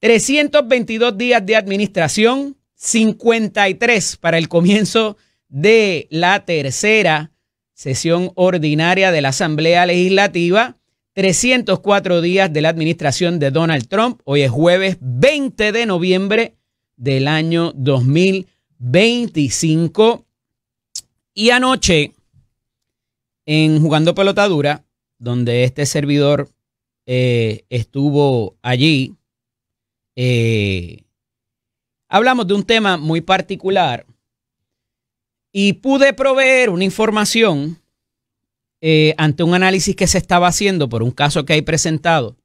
322 días de administración, 53 para el comienzo de la tercera sesión ordinaria de la Asamblea Legislativa, 304 días de la administración de Donald Trump. Hoy es jueves 20 de noviembre del año 2025. Y anoche, en Jugando Pelota Dura, donde este servidor estuvo allí, hablamos de un tema muy particular y pude proveer una información ante un análisis que se estaba haciendo por un caso que hay presentado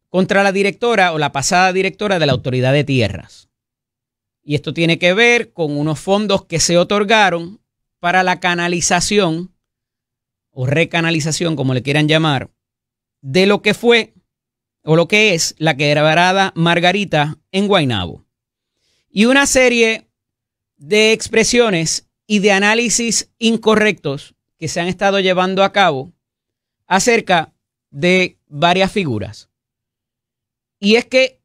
contra la directora o la pasada directora de la Autoridad de Tierras. Y esto tiene que ver con unos fondos que se otorgaron para la canalización o recanalización, como le quieran llamar, de lo que fue o lo que es la quebrada Margarita en Guaynabo. Y una serie de expresiones y de análisis incorrectos que se han estado llevando a cabo acerca de varias figuras. Y es que,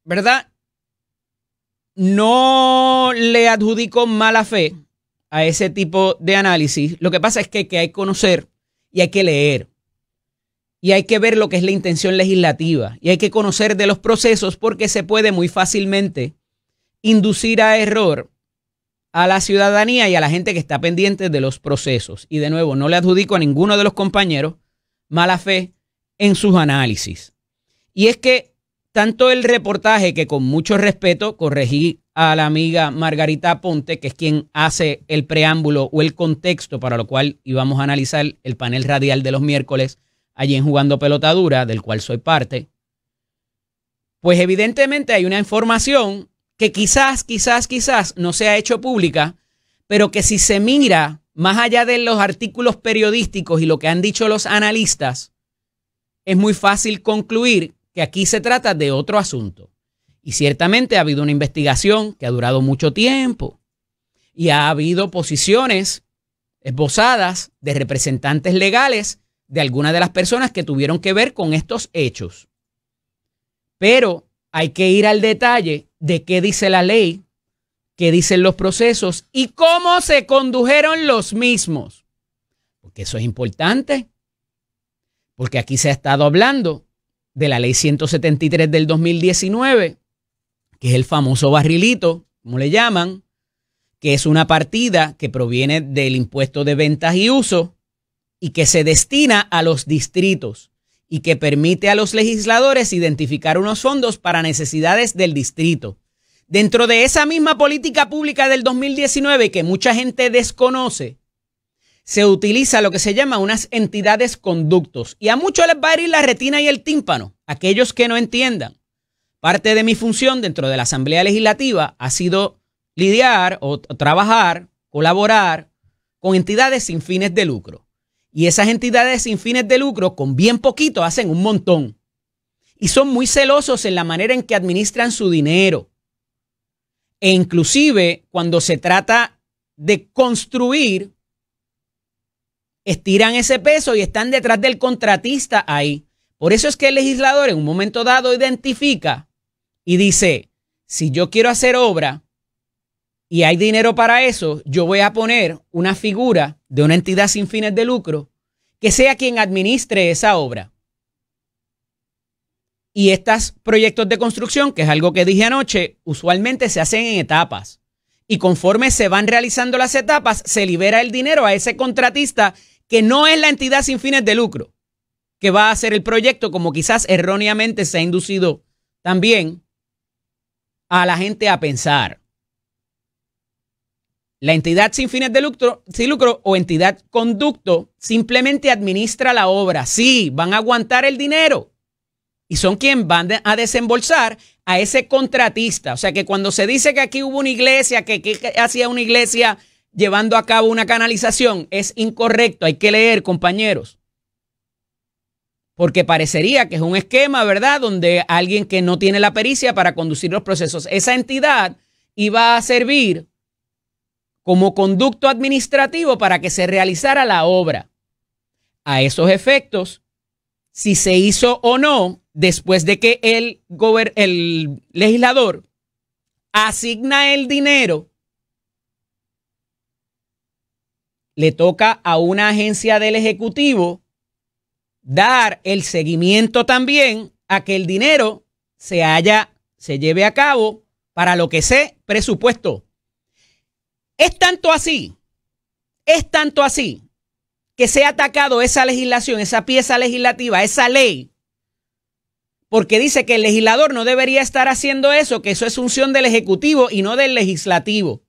¿verdad? No le adjudico mala fe a ese tipo de análisis. Lo que pasa es que hay que conocer y hay que leer. Y hay que ver lo que es la intención legislativa. Y hay que conocer de los procesos porque se puede muy fácilmente inducir a error a la ciudadanía y a la gente que está pendiente de los procesos. Y de nuevo, no le adjudico a ninguno de los compañeros mala fe en sus análisis. Y es que tanto el reportaje, que con mucho respeto corregí a la amiga Margarita Ponte, que es quien hace el preámbulo o el contexto para lo cual íbamos a analizar el panel radial de los miércoles allí en Jugando Pelota Dura, del cual soy parte, pues evidentemente hay una información que quizás no se ha hecho pública, pero que si se mira más allá de los artículos periodísticos y lo que han dicho los analistas, es muy fácil concluir que aquí se trata de otro asunto. Y ciertamente ha habido una investigación que ha durado mucho tiempo y ha habido posiciones esbozadas de representantes legales de algunas de las personas que tuvieron que ver con estos hechos. Pero hay que ir al detalle de qué dice la ley, qué dicen los procesos y cómo se condujeron los mismos. Porque eso es importante. Porque aquí se ha estado hablando de la ley 173 del 2019, que es el famoso barrilito, como le llaman, que es una partida que proviene del impuesto de ventas y uso y que se destina a los distritos y que permite a los legisladores identificar unos fondos para necesidades del distrito. Dentro de esa misma política pública del 2019 que mucha gente desconoce, se utiliza lo que se llama unas entidades conductos. Y a muchos les va a herir la retina y el tímpano, aquellos que no entiendan. Parte de mi función dentro de la Asamblea Legislativa ha sido lidiar o trabajar, colaborar con entidades sin fines de lucro. Y esas entidades sin fines de lucro, con bien poquito, hacen un montón. Y son muy celosos en la manera en que administran su dinero. E inclusive, cuando se trata de construir, estiran ese peso y están detrás del contratista ahí. Por eso es que el legislador en un momento dado identifica y dice, si yo quiero hacer obra y hay dinero para eso, yo voy a poner una figura de una entidad sin fines de lucro que sea quien administre esa obra. Y estos proyectos de construcción, que es algo que dije anoche, usualmente se hacen en etapas. Y conforme se van realizando las etapas, se libera el dinero a ese contratista que no es la entidad sin fines de lucro, que va a hacer el proyecto, como quizás erróneamente se ha inducido también a la gente a pensar. La entidad sin fines de lucro, o entidad conducto simplemente administra la obra. Sí, van a aguantar el dinero y son quienes van a desembolsar a ese contratista. O sea que cuando se dice que aquí hubo una iglesia, que hacía una iglesia llevando a cabo una canalización, es incorrecto. Hay que leer, compañeros. Porque parecería que es un esquema, ¿verdad?, donde alguien que no tiene la pericia para conducir los procesos, esa entidad iba a servir como conducto administrativo para que se realizara la obra. A esos efectos, si se hizo o no, después de que el legislador asigna el dinero, le toca a una agencia del Ejecutivo dar el seguimiento también a que el dinero se lleve a cabo para lo que se presupuestó. Es tanto así que se ha atacado esa legislación, esa pieza legislativa, esa ley, porque dice que el legislador no debería estar haciendo eso, que eso es función del Ejecutivo y no del Legislativo.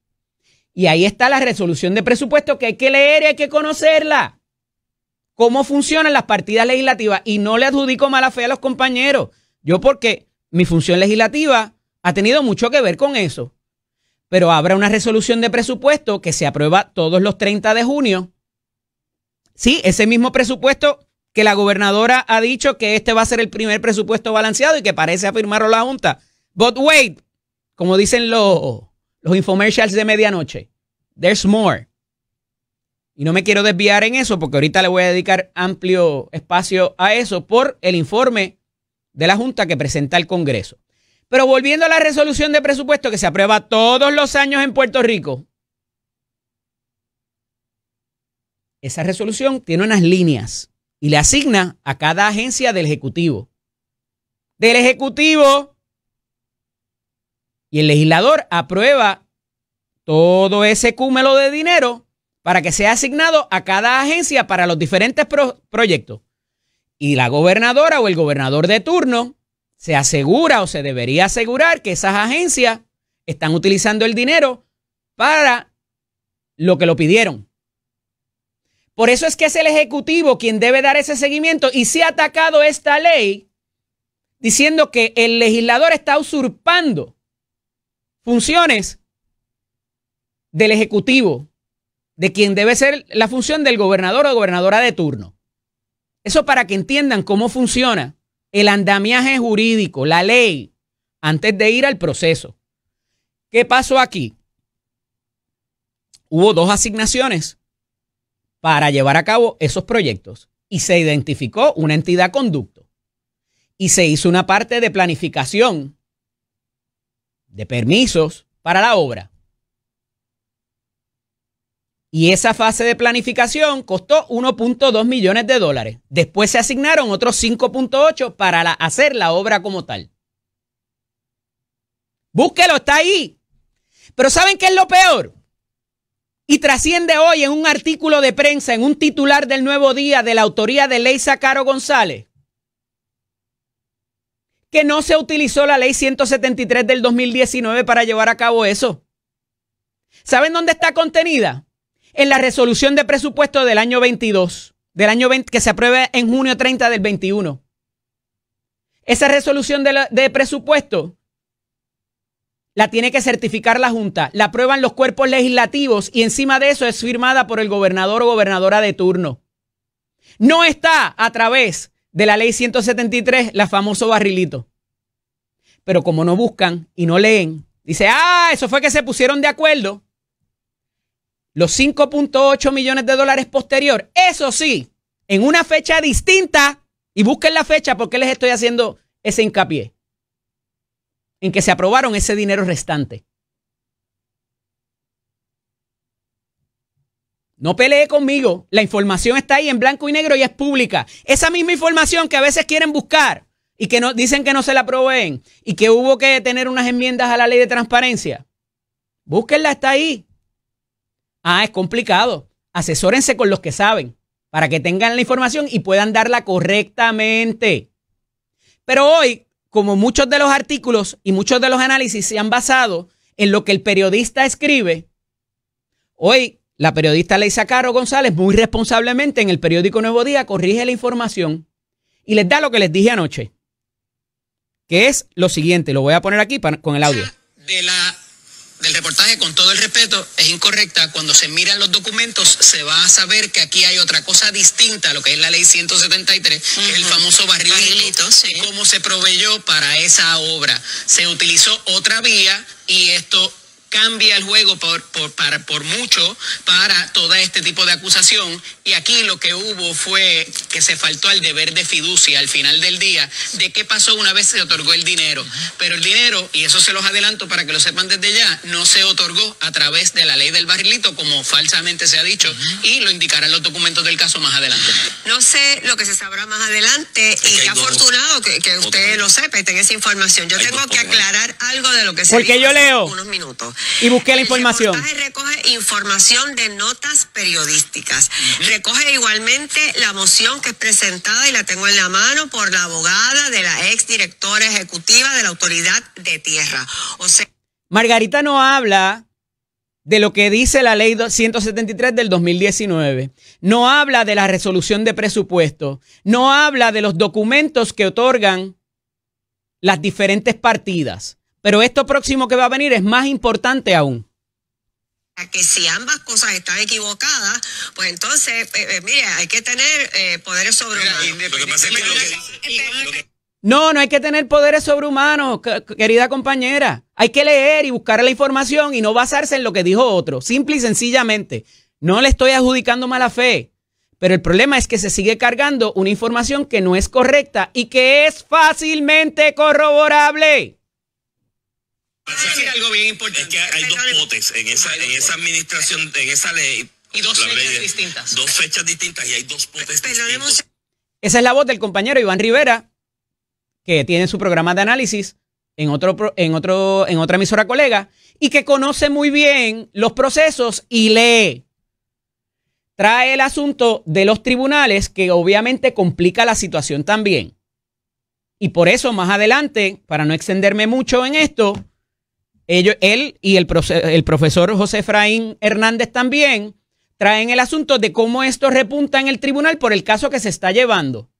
Y ahí está la resolución de presupuesto que hay que leer y hay que conocerla. Cómo funcionan las partidas legislativas. Y no le adjudico mala fe a los compañeros. Yo porque mi función legislativa ha tenido mucho que ver con eso. Pero habrá una resolución de presupuesto que se aprueba todos los 30 de junio. Sí, ese mismo presupuesto que la gobernadora ha dicho que este va a ser el primer presupuesto balanceado y que parece afirmarlo la Junta. But wait, como dicen los infomercials de medianoche, there's more. Y no me quiero desviar en eso porque ahorita le voy a dedicar amplio espacio a eso por el informe de la Junta que presenta el Congreso. Pero volviendo a la resolución de presupuesto que se aprueba todos los años en Puerto Rico, esa resolución tiene unas líneas y le asigna a cada agencia del Ejecutivo. Del Ejecutivo. Y el legislador aprueba todo ese cúmulo de dinero para que sea asignado a cada agencia para los diferentes proyectos. Y la gobernadora o el gobernador de turno se asegura o se debería asegurar que esas agencias están utilizando el dinero para lo que lo pidieron. Por eso es que es el Ejecutivo quien debe dar ese seguimiento y se ha atacado esta ley diciendo que el legislador está usurpando funciones del Ejecutivo, de quien debe ser la función del gobernador o gobernadora de turno. Eso para que entiendan cómo funciona el andamiaje jurídico, la ley, antes de ir al proceso. ¿Qué pasó aquí? Hubo dos asignaciones para llevar a cabo esos proyectos y se identificó una entidad conducto y se hizo una parte de planificación de permisos para la obra. Y esa fase de planificación costó 1.2 millones de dólares. Después se asignaron otros 5.8 para hacer la obra como tal. Búsquelo, está ahí. Pero ¿saben qué es lo peor? Y trasciende hoy en un artículo de prensa, en un titular del Nuevo Día de la autoría de Leisa Caro González, que no se utilizó la ley 173 del 2019 para llevar a cabo eso. ¿Saben dónde está contenida? En la resolución de presupuesto del año 22, del año 20, que se apruebe en junio 30 del 21. Esa resolución de presupuesto la tiene que certificar la Junta, la aprueban los cuerpos legislativos y encima de eso es firmada por el gobernador o gobernadora de turno. No está a través de la ley 173, la famoso barrilito. Pero como no buscan y no leen, dice, eso fue que se pusieron de acuerdo. Los 5.8 millones de dólares posterior, eso sí, en una fecha distinta, y busquen la fecha porque les estoy haciendo ese hincapié, en que se aprobaron ese dinero restante. No pelee conmigo, la información está ahí en blanco y negro y es pública. Esa misma información que a veces quieren buscar y que no, dicen que no se la proveen y que hubo que tener unas enmiendas a la ley de transparencia. Búsquenla, está ahí. Es complicado. Asesórense con los que saben para que tengan la información y puedan darla correctamente. Pero hoy, como muchos de los artículos y muchos de los análisis se han basado en lo que el periodista escribe, hoy la periodista Leisa Caro González muy responsablemente en el periódico Nuevo Día corrige la información y les da lo que les dije anoche, que es lo siguiente, lo voy a poner aquí con el audio. Del reportaje, con todo el respeto, es incorrecta. Cuando se miran los documentos se va a saber que aquí hay otra cosa distinta a lo que es la ley 173, que es el famoso barrilito, sí. Cómo se proveyó para esa obra. Se utilizó otra vía y esto cambia el juego por mucho para todo este tipo de acusación. Y aquí lo que hubo fue que se faltó al deber de fiducia al final del día de qué pasó una vez se otorgó el dinero. Pero el dinero, y eso se los adelanto para que lo sepan desde ya, no se otorgó a través de la ley del barrilito, como falsamente se ha dicho, y lo indicarán los documentos del caso más adelante. No sé lo que se sabrá más adelante, y qué afortunado que usted lo sepa y tenga esa información. Yo tengo que aclarar algo de lo que se porque dijo yo leo unos minutos. y busqué la información. El reportaje recoge información de notas periodísticas. Recoge igualmente la moción que es presentada, y la tengo en la mano, por la abogada de la ex directora ejecutiva de la Autoridad de Tierra. O sea, Margarita no habla de lo que dice la ley 173 del 2019. No habla de la resolución de presupuesto. No habla de los documentos que otorgan las diferentes partidas. Pero esto próximo que va a venir es más importante aún. que si ambas cosas están equivocadas, pues entonces, mire, hay que tener poderes sobrehumanos. Lo que pasa es que No hay que tener poderes sobrehumanos, querida compañera. Hay que leer y buscar la información y no basarse en lo que dijo otro. Simple y sencillamente. No le estoy adjudicando mala fe. Pero el problema es que se sigue cargando una información que no es correcta y que es fácilmente corroborable. Decir algo bien importante. Es que hay dos potes en esa administración, en esa ley. Y dos fechas distintas. Dos fechas distintas y hay dos potes distintos. Esa es la voz del compañero Iván Rivera, que tiene su programa de análisis en otra emisora colega y que conoce muy bien los procesos y lee. Trae el asunto de los tribunales, que obviamente complica la situación también. Y por eso más adelante, para no extenderme mucho en esto, él y el profesor José Efraín Hernández también traen el asunto de cómo esto repunta en el tribunal por el caso que se está llevando.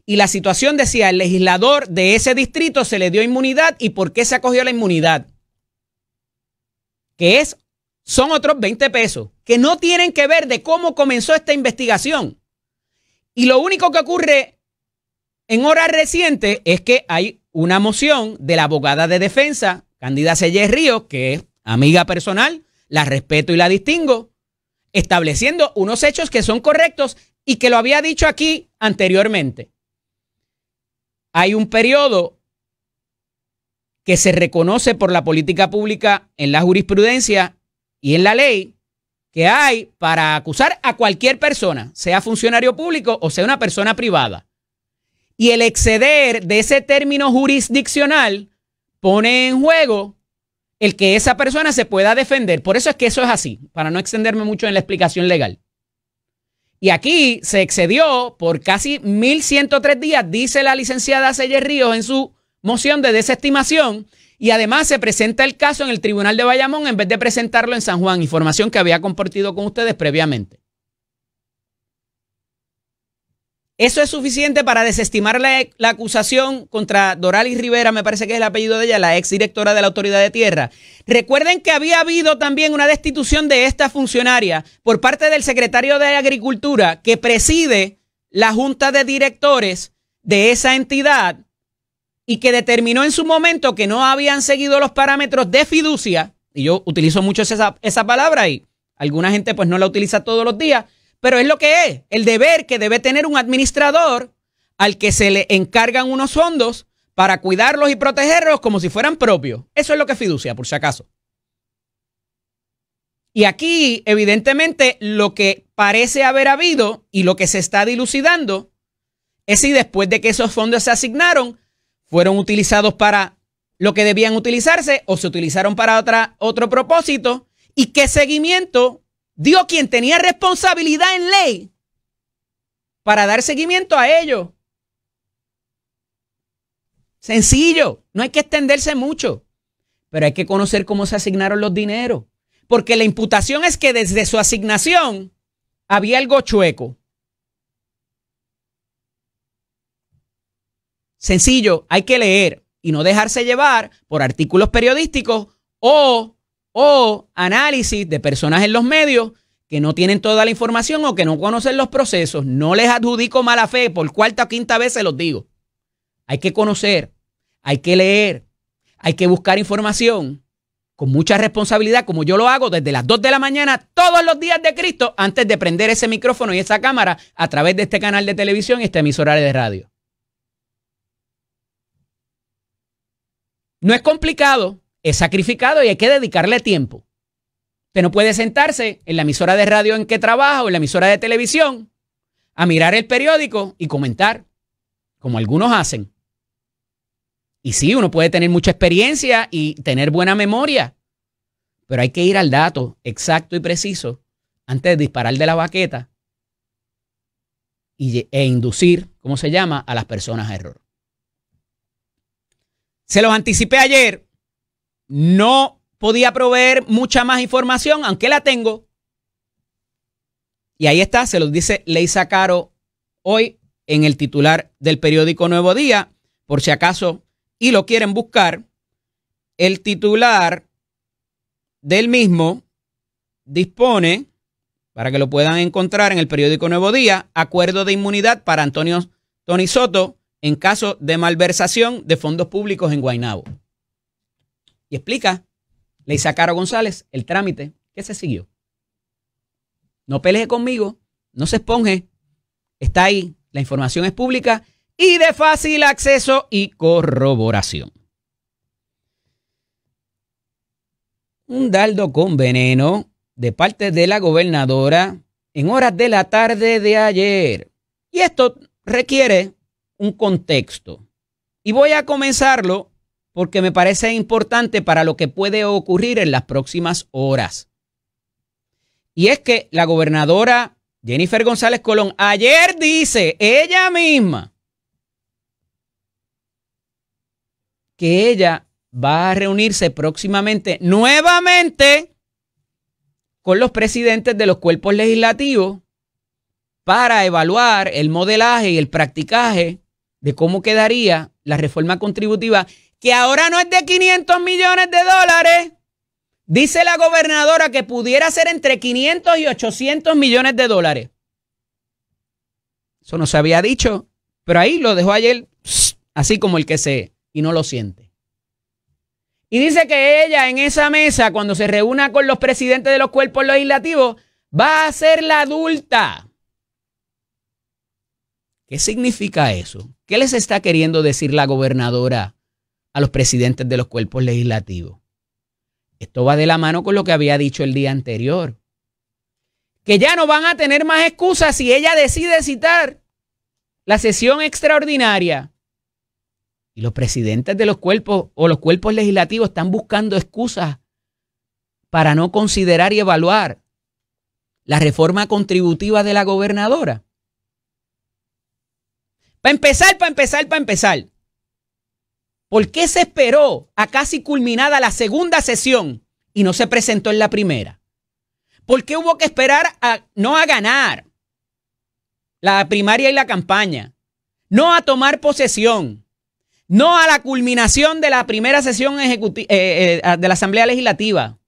Y la situación decía, el legislador de ese distrito se le dio inmunidad. ¿Y por qué se acogió la inmunidad? Son otros 20 pesos que no tienen que ver de cómo comenzó esta investigación. Y lo único que ocurre en horas recientes es que hay una moción de la abogada de defensa, Cándida Sellés Ríos, que es amiga personal, la respeto y la distingo, estableciendo unos hechos que son correctos y que lo había dicho aquí anteriormente. Hay un periodo que se reconoce por la política pública en la jurisprudencia y en la ley que hay para acusar a cualquier persona, sea funcionario público o sea una persona privada. Y el exceder de ese término jurisdiccional pone en juego el que esa persona se pueda defender. Por eso es que eso es así, para no extenderme mucho en la explicación legal. Y aquí se excedió por casi 1.103 días, dice la licenciada Sellés Ríos en su moción de desestimación, y además se presenta el caso en el Tribunal de Bayamón en vez de presentarlo en San Juan, información que había compartido con ustedes previamente. ¿Eso es suficiente para desestimar la acusación contra Doralis Rivera, me parece que es el apellido de ella, la exdirectora de la Autoridad de Tierra? Recuerden que había habido también una destitución de esta funcionaria por parte del secretario de Agricultura que preside la junta de directores de esa entidad y que determinó en su momento que no habían seguido los parámetros de fiducia, y yo utilizo mucho esa palabra y alguna gente pues no la utiliza todos los días, pero es lo que es, el deber que debe tener un administrador al que se le encargan unos fondos para cuidarlos y protegerlos como si fueran propios. Eso es lo que es fiducia, por si acaso. Y aquí, evidentemente, lo que parece haber habido y lo que se está dilucidando es si después de que esos fondos se asignaron, fueron utilizados para lo que debían utilizarse o se utilizaron para otro propósito, y qué seguimiento dio quien tenía responsabilidad en ley para dar seguimiento a ello. Sencillo, no hay que extenderse mucho, pero hay que conocer cómo se asignaron los dineros, porque la imputación es que desde su asignación había algo chueco. Sencillo, hay que leer y no dejarse llevar por artículos periodísticos o análisis de personas en los medios que no tienen toda la información o que no conocen los procesos. No les adjudico mala fe, por cuarta o quinta vez se los digo. Hay que conocer, hay que leer, hay que buscar información con mucha responsabilidad, como yo lo hago desde las 2 de la mañana todos los días de Cristo, antes de prender ese micrófono y esa cámara a través de este canal de televisión y esta emisora de radio. No es complicado, es sacrificado y hay que dedicarle tiempo. Usted no puede sentarse en la emisora de radio en que trabaja o en la emisora de televisión a mirar el periódico y comentar, como algunos hacen. Y sí, uno puede tener mucha experiencia y tener buena memoria, pero hay que ir al dato exacto y preciso antes de disparar de la baqueta e inducir, ¿cómo se llama?, a las personas a error. Se los anticipé ayer, no podía proveer mucha más información, aunque la tengo. Y ahí está, se los dice Leisa Caro hoy en el titular del periódico Nuevo Día, por si acaso y lo quieren buscar. El titular del mismo dispone, para que lo puedan encontrar en el periódico Nuevo Día, acuerdo de inmunidad para Antonio Tony Soto en caso de malversación de fondos públicos en Guaynabo. Y explica Leisa Caro González el trámite que se siguió. No pelee conmigo, no se esponje, está ahí, la información es pública y de fácil acceso y corroboración. Un dardo con veneno de parte de la gobernadora en horas de la tarde de ayer. Y esto requiere un contexto. Y voy a comenzarlo porque me parece importante para lo que puede ocurrir en las próximas horas. Y es que la gobernadora Jennifer González Colón ayer dice ella misma que ella va a reunirse próximamente nuevamente con los presidentes de los cuerpos legislativos para evaluar el modelaje y el practicaje de cómo quedaría la reforma contributiva, que ahora no es de 500 millones de dólares. Dice la gobernadora que pudiera ser entre 500 y 800 millones de dólares. Eso no se había dicho, pero ahí lo dejó ayer así como el que se y no lo siente. Y dice que ella en esa mesa, cuando se reúna con los presidentes de los cuerpos legislativos, va a ser la adulta. ¿Qué significa eso? ¿Qué les está queriendo decir la gobernadora a los presidentes de los cuerpos legislativos? Esto va de la mano con lo que había dicho el día anterior. Que ya no van a tener más excusas si ella decide citar la sesión extraordinaria. Y los presidentes de los cuerpos o los cuerpos legislativos están buscando excusas para no considerar y evaluar la reforma contributiva de la gobernadora. Para empezar. ¿Por qué se esperó a casi culminada la segunda sesión y no se presentó en la primera? ¿Por qué hubo que esperar no a ganar la primaria y la campaña, no a tomar posesión, no a la culminación de la primera sesión de la Asamblea Legislativa,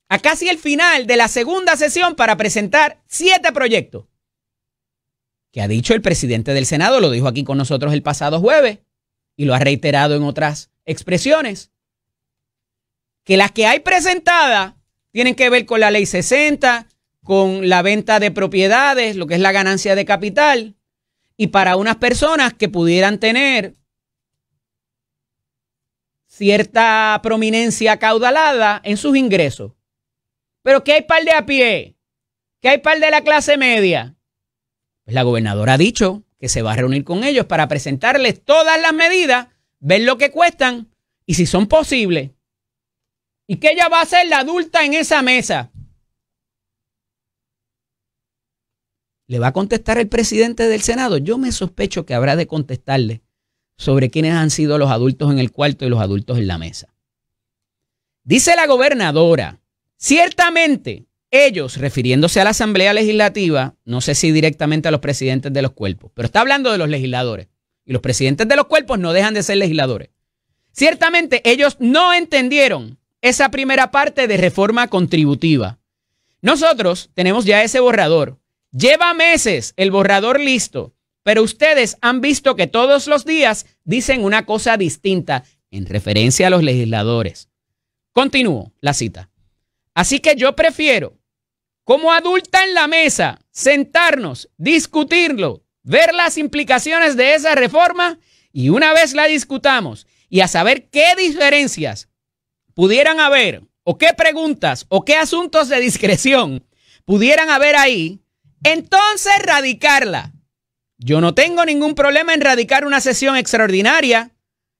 a casi el final de la segunda sesión para presentar 7 proyectos? Que ha dicho el presidente del Senado, lo dijo aquí con nosotros el pasado jueves, y lo ha reiterado en otras expresiones, que las que hay presentadas tienen que ver con la ley 60, con la venta de propiedades, lo que es la ganancia de capital, y para unas personas que pudieran tener cierta prominencia acaudalada en sus ingresos. Pero ¿qué hay para el de a pie? ¿Qué hay para el de la clase media? Pues la gobernadora ha dicho que se va a reunir con ellos para presentarles todas las medidas, ver lo que cuestan y si son posibles. Y que ella va a ser la adulta en esa mesa. ¿Le va a contestar el presidente del Senado? Yo me sospecho que habrá de contestarle sobre quiénes han sido los adultos en el cuarto y los adultos en la mesa. Dice la gobernadora, ciertamente ellos, refiriéndose a la Asamblea Legislativa, no sé si directamente a los presidentes de los cuerpos, pero está hablando de los legisladores. Y los presidentes de los cuerpos no dejan de ser legisladores. Ciertamente ellos no entendieron esa primera parte de reforma contributiva. Nosotros tenemos ya ese borrador. Lleva meses el borrador listo, pero ustedes han visto que todos los días dicen una cosa distinta en referencia a los legisladores. Continúo la cita. Así que yo prefiero, como adulta en la mesa, sentarnos, discutirlo, ver las implicaciones de esa reforma y una vez la discutamos y a saber qué diferencias pudieran haber o qué preguntas o qué asuntos de discreción pudieran haber ahí, entonces radicarla. Yo no tengo ningún problema en radicar una sesión extraordinaria,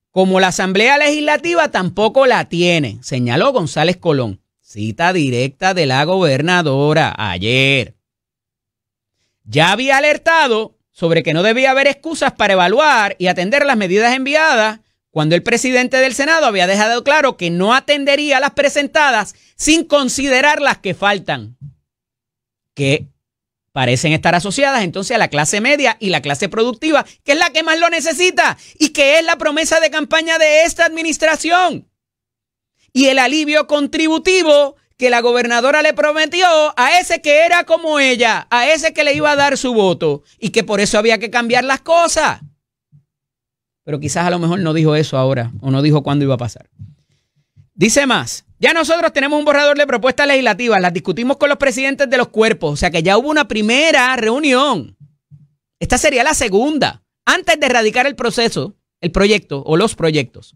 como la Asamblea Legislativa tampoco la tiene, señaló González Colón. Cita directa de la gobernadora ayer. Ya había alertado sobre que no debía haber excusas para evaluar y atender las medidas enviadas cuando el presidente del Senado había dejado claro que no atendería las presentadas sin considerar las que faltan, que parecen estar asociadas entonces a la clase media y la clase productiva, que es la que más lo necesita y que es la promesa de campaña de esta administración. Y el alivio contributivo que la gobernadora le prometió a ese que era como ella, a ese que le iba a dar su voto y que por eso había que cambiar las cosas. Pero quizás a lo mejor no dijo eso ahora o no dijo cuándo iba a pasar. Dice más, ya nosotros tenemos un borrador de propuestas legislativas, las discutimos con los presidentes de los cuerpos, o sea que ya hubo una primera reunión. Esta sería la segunda, antes de erradicar el proceso, el proyecto o los proyectos.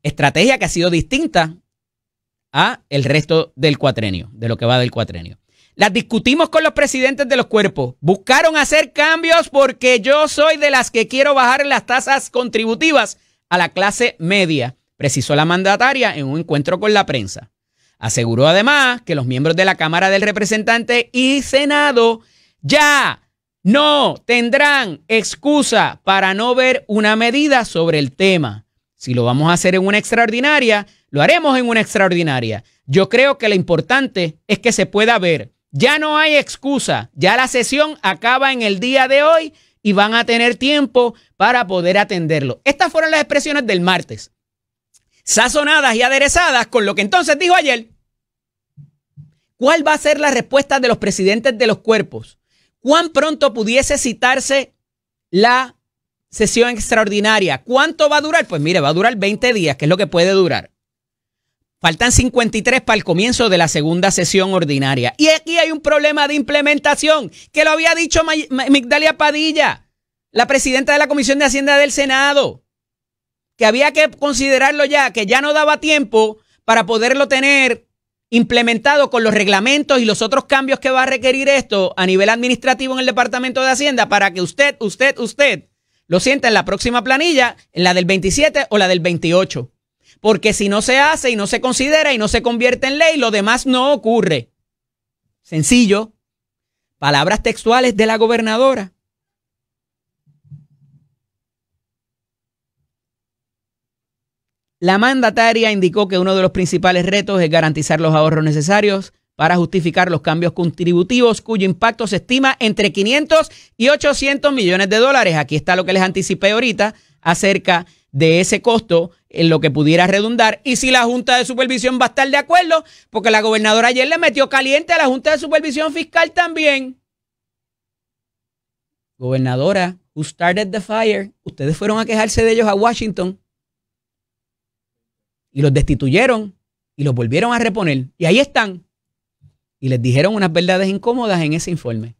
Estrategia que ha sido distinta a el resto del cuatrenio, de lo que va del cuatrenio. Las discutimos con los presidentes de los cuerpos. Buscaron hacer cambios porque yo soy de las que quiero bajar las tasas contributivas a la clase media, precisó la mandataria en un encuentro con la prensa. Aseguró además que los miembros de la Cámara del Representante y Senado ya no tendrán excusa para no ver una medida sobre el tema. Si lo vamos a hacer en una extraordinaria, lo haremos en una extraordinaria. Yo creo que lo importante es que se pueda ver. Ya no hay excusa. Ya la sesión acaba en el día de hoy y van a tener tiempo para poder atenderlo. Estas fueron las expresiones del martes, sazonadas y aderezadas con lo que entonces dijo ayer. ¿Cuál va a ser la respuesta de los presidentes de los cuerpos? ¿Cuán pronto pudiese citarse la sesión extraordinaria? ¿Cuánto va a durar? Pues mire, va a durar 20 días, que es lo que puede durar. Faltan 53 para el comienzo de la segunda sesión ordinaria. Y aquí hay un problema de implementación, que lo había dicho Migdalia Padilla, la presidenta de la Comisión de Hacienda del Senado, que había que considerarlo ya, que ya no daba tiempo para poderlo tener implementado con los reglamentos y los otros cambios que va a requerir esto a nivel administrativo en el Departamento de Hacienda para que usted lo sienta en la próxima planilla, en la del 27 o la del 28. Porque si no se hace y no se considera y no se convierte en ley, lo demás no ocurre. Sencillo. Palabras textuales de la gobernadora. La mandataria indicó que uno de los principales retos es garantizar los ahorros necesarios para justificar los cambios contributivos cuyo impacto se estima entre 500 y 800 millones de dólares. Aquí está lo que les anticipé ahorita acerca de ese costo en lo que pudiera redundar y si la Junta de Supervisión va a estar de acuerdo, porque la gobernadora ayer le metió caliente a la Junta de Supervisión Fiscal también. Gobernadora, who started the fire? Ustedes fueron a quejarse de ellos a Washington y los destituyeron y los volvieron a reponer. Y ahí están. Y les dijeron unas verdades incómodas en ese informe.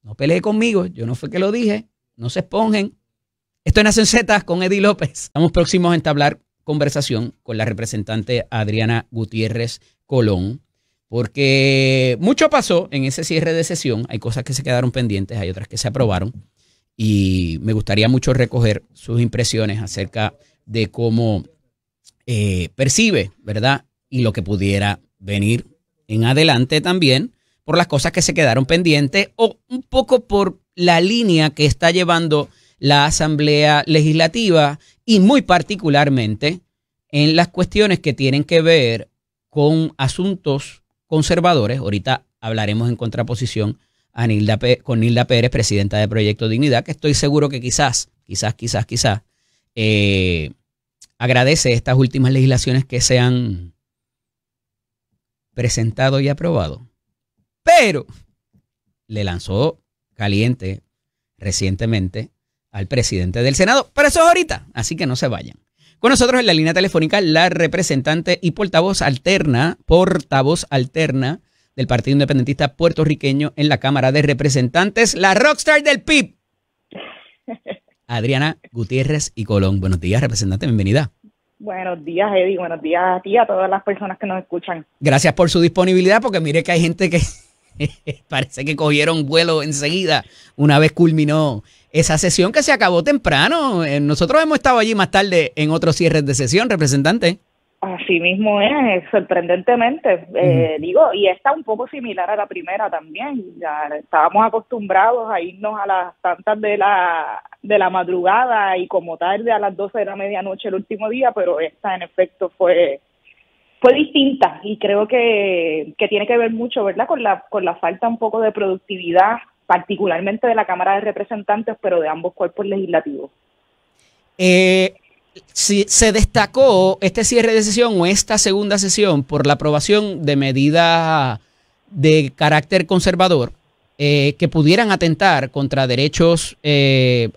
No pelee conmigo, yo no fue que lo dije. No se esponjen. Esto es Nación Z con Eddie López. Estamos próximos a entablar conversación con la representante Adriana Gutiérrez Colón, porque mucho pasó en ese cierre de sesión. Hay cosas que se quedaron pendientes, hay otras que se aprobaron. Y me gustaría mucho recoger sus impresiones acerca de cómo percibe, ¿verdad? Y lo que pudiera venir en adelante también por las cosas que se quedaron pendientes o un poco por la línea que está llevando la Asamblea Legislativa y muy particularmente en las cuestiones que tienen que ver con asuntos conservadores. Ahorita hablaremos en contraposición a con Nilda Pérez, presidenta de Proyecto Dignidad, que estoy seguro que quizás agradece estas últimas legislaciones que se han presentado y aprobado. Pero le lanzó caliente recientemente al presidente del Senado. Pero eso es ahorita, así que no se vayan. Con nosotros en la línea telefónica la representante y portavoz alterna del Partido Independentista Puertorriqueño en la Cámara de Representantes, la rockstar del PIB, Adriana Gutiérrez y Colón. Buenos días, representante, bienvenida. Buenos días, Eddie. Buenos días a ti y a todas las personas que nos escuchan. Gracias por su disponibilidad, porque mire que hay gente que parece que cogieron vuelo enseguida una vez culminó esa sesión que se acabó temprano. Nosotros hemos estado allí más tarde en otros cierres de sesión, representante. Así mismo es, sorprendentemente, digo, y está un poco similar a la primera también. Ya estábamos acostumbrados a irnos a las tantas de la madrugada y como tarde a las 12 de la medianoche el último día, pero esta en efecto fue distinta y creo que tiene que ver mucho, ¿verdad?, con la falta un poco de productividad, particularmente de la Cámara de Representantes, pero de ambos cuerpos legislativos. Si se destacó este cierre de sesión o esta segunda sesión por la aprobación de medidas de carácter conservador que pudieran atentar contra derechos,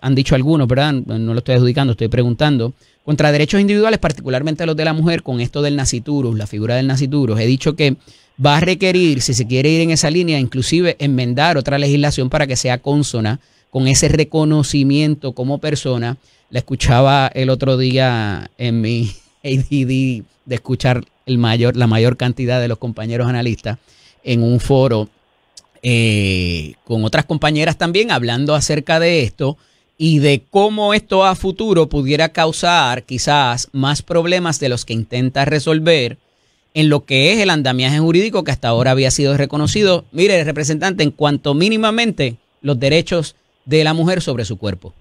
han dicho algunos, ¿verdad? No lo estoy adjudicando, estoy preguntando, contra derechos individuales, particularmente los de la mujer, con esto del nasciturus, la figura del nasciturus. He dicho que va a requerir, si se quiere ir en esa línea, inclusive enmendar otra legislación para que sea consona con ese reconocimiento como persona. La escuchaba el otro día en mi ADD de escuchar la mayor cantidad de los compañeros analistas en un foro con otras compañeras también hablando acerca de esto y de cómo esto a futuro pudiera causar quizás más problemas de los que intenta resolver en lo que es el andamiaje jurídico que hasta ahora había sido reconocido. Mire, representante, en cuanto mínimamente los derechos de la mujer sobre su cuerpo.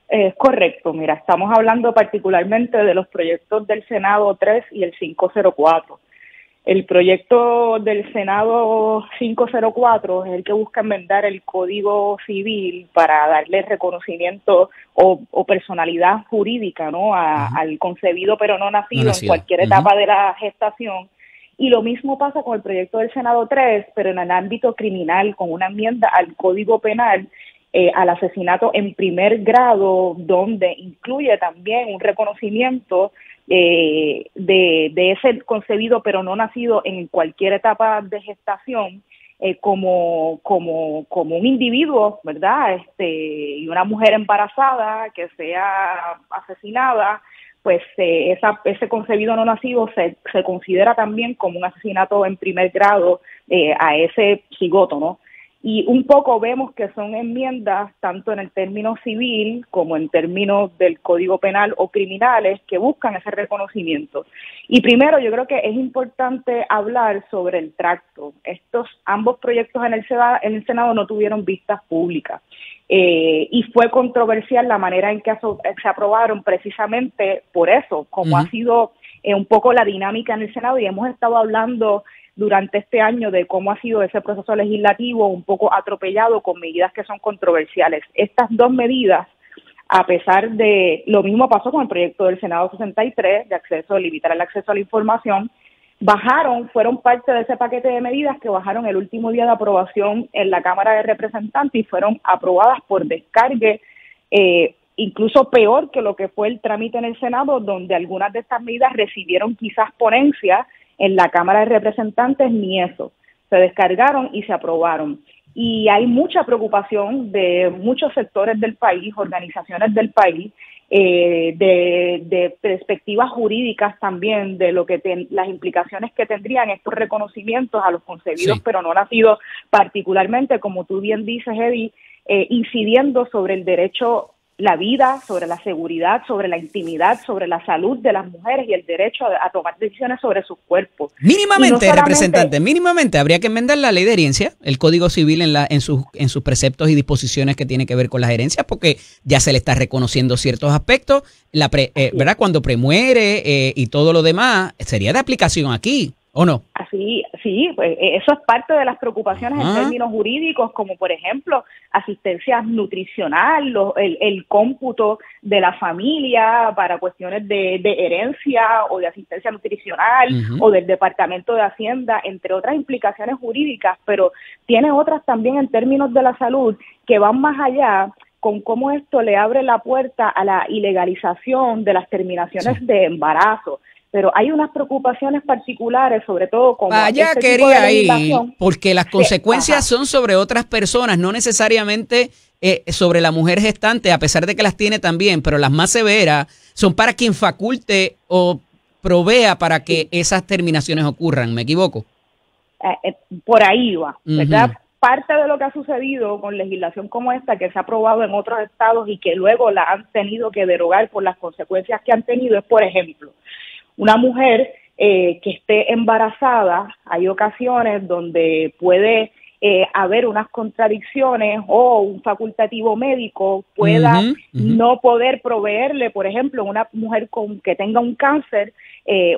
Es correcto, mira, estamos hablando particularmente de los proyectos del Senado 3 y el 504. El proyecto del Senado 504 es el que busca enmendar el Código Civil para darle reconocimiento o personalidad jurídica, ¿no?, al concebido pero no nacido en cualquier etapa de la gestación. Y lo mismo pasa con el proyecto del Senado 3, pero en el ámbito criminal, con una enmienda al Código Penal al asesinato en primer grado, donde incluye también un reconocimiento de ese concebido pero no nacido en cualquier etapa de gestación como un individuo, ¿verdad? Y una mujer embarazada que sea asesinada, pues ese concebido no nacido se considera también como un asesinato en primer grado a ese cigoto, ¿no? Y un poco vemos que son enmiendas tanto en el término civil como en términos del Código Penal o criminales que buscan ese reconocimiento. Y primero yo creo que es importante hablar sobre el tracto. Ambos proyectos en el Senado no tuvieron vistas públicas. Y fue controversial la manera en que se aprobaron precisamente por eso, como ha sido un poco la dinámica en el Senado, y hemos estado hablando durante este año de cómo ha sido ese proceso legislativo un poco atropellado con medidas que son controversiales. Estas dos medidas, a pesar de lo mismo pasó con el proyecto del Senado 63 de limitar el acceso a la información, fueron parte de ese paquete de medidas que bajaron el último día de aprobación en la Cámara de Representantes y fueron aprobadas por descargue, incluso peor que lo que fue el trámite en el Senado, donde algunas de estas medidas recibieron quizás ponencia. En la Cámara de Representantes ni eso, se descargaron y se aprobaron. Y hay mucha preocupación de muchos sectores del país, organizaciones del país, de perspectivas jurídicas también, de lo que las implicaciones que tendrían estos reconocimientos a los concebidos pero no nacidos, particularmente, como tú bien dices, Eddie, incidiendo sobre el derecho, la vida, sobre la seguridad, sobre la intimidad, sobre la salud de las mujeres y el derecho a tomar decisiones sobre sus cuerpos. Mínimamente, representante, mínimamente habría que enmendar la ley de herencia, el Código Civil en sus preceptos y disposiciones que tienen que ver con las herencias, porque ya se le está reconociendo ciertos aspectos, ¿verdad? Cuando premuere y todo lo demás, sería de aplicación aquí, ¿o no? Así, sí, pues eso es parte de las preocupaciones en términos jurídicos, como por ejemplo asistencia nutricional, el cómputo de la familia para cuestiones de herencia o de asistencia nutricional o del Departamento de Hacienda, entre otras implicaciones jurídicas, pero tiene otras también en términos de la salud que van más allá con cómo esto le abre la puerta a la ilegalización de las terminaciones de embarazo. Pero hay unas preocupaciones particulares, sobre todo con este tipo de legislación, porque las consecuencias son sobre otras personas, no necesariamente sobre la mujer gestante, a pesar de que las tiene también, pero las más severas son para quien faculte o provea para que esas terminaciones ocurran. ¿Me equivoco? Por ahí va, ¿verdad? Parte de lo que ha sucedido con legislación como esta, que se ha aprobado en otros estados y que luego la han tenido que derogar por las consecuencias que han tenido, es, por ejemplo, una mujer que esté embarazada. Hay ocasiones donde puede haber unas contradicciones o un facultativo médico pueda no poder proveerle, por ejemplo, una mujer que tenga un cáncer,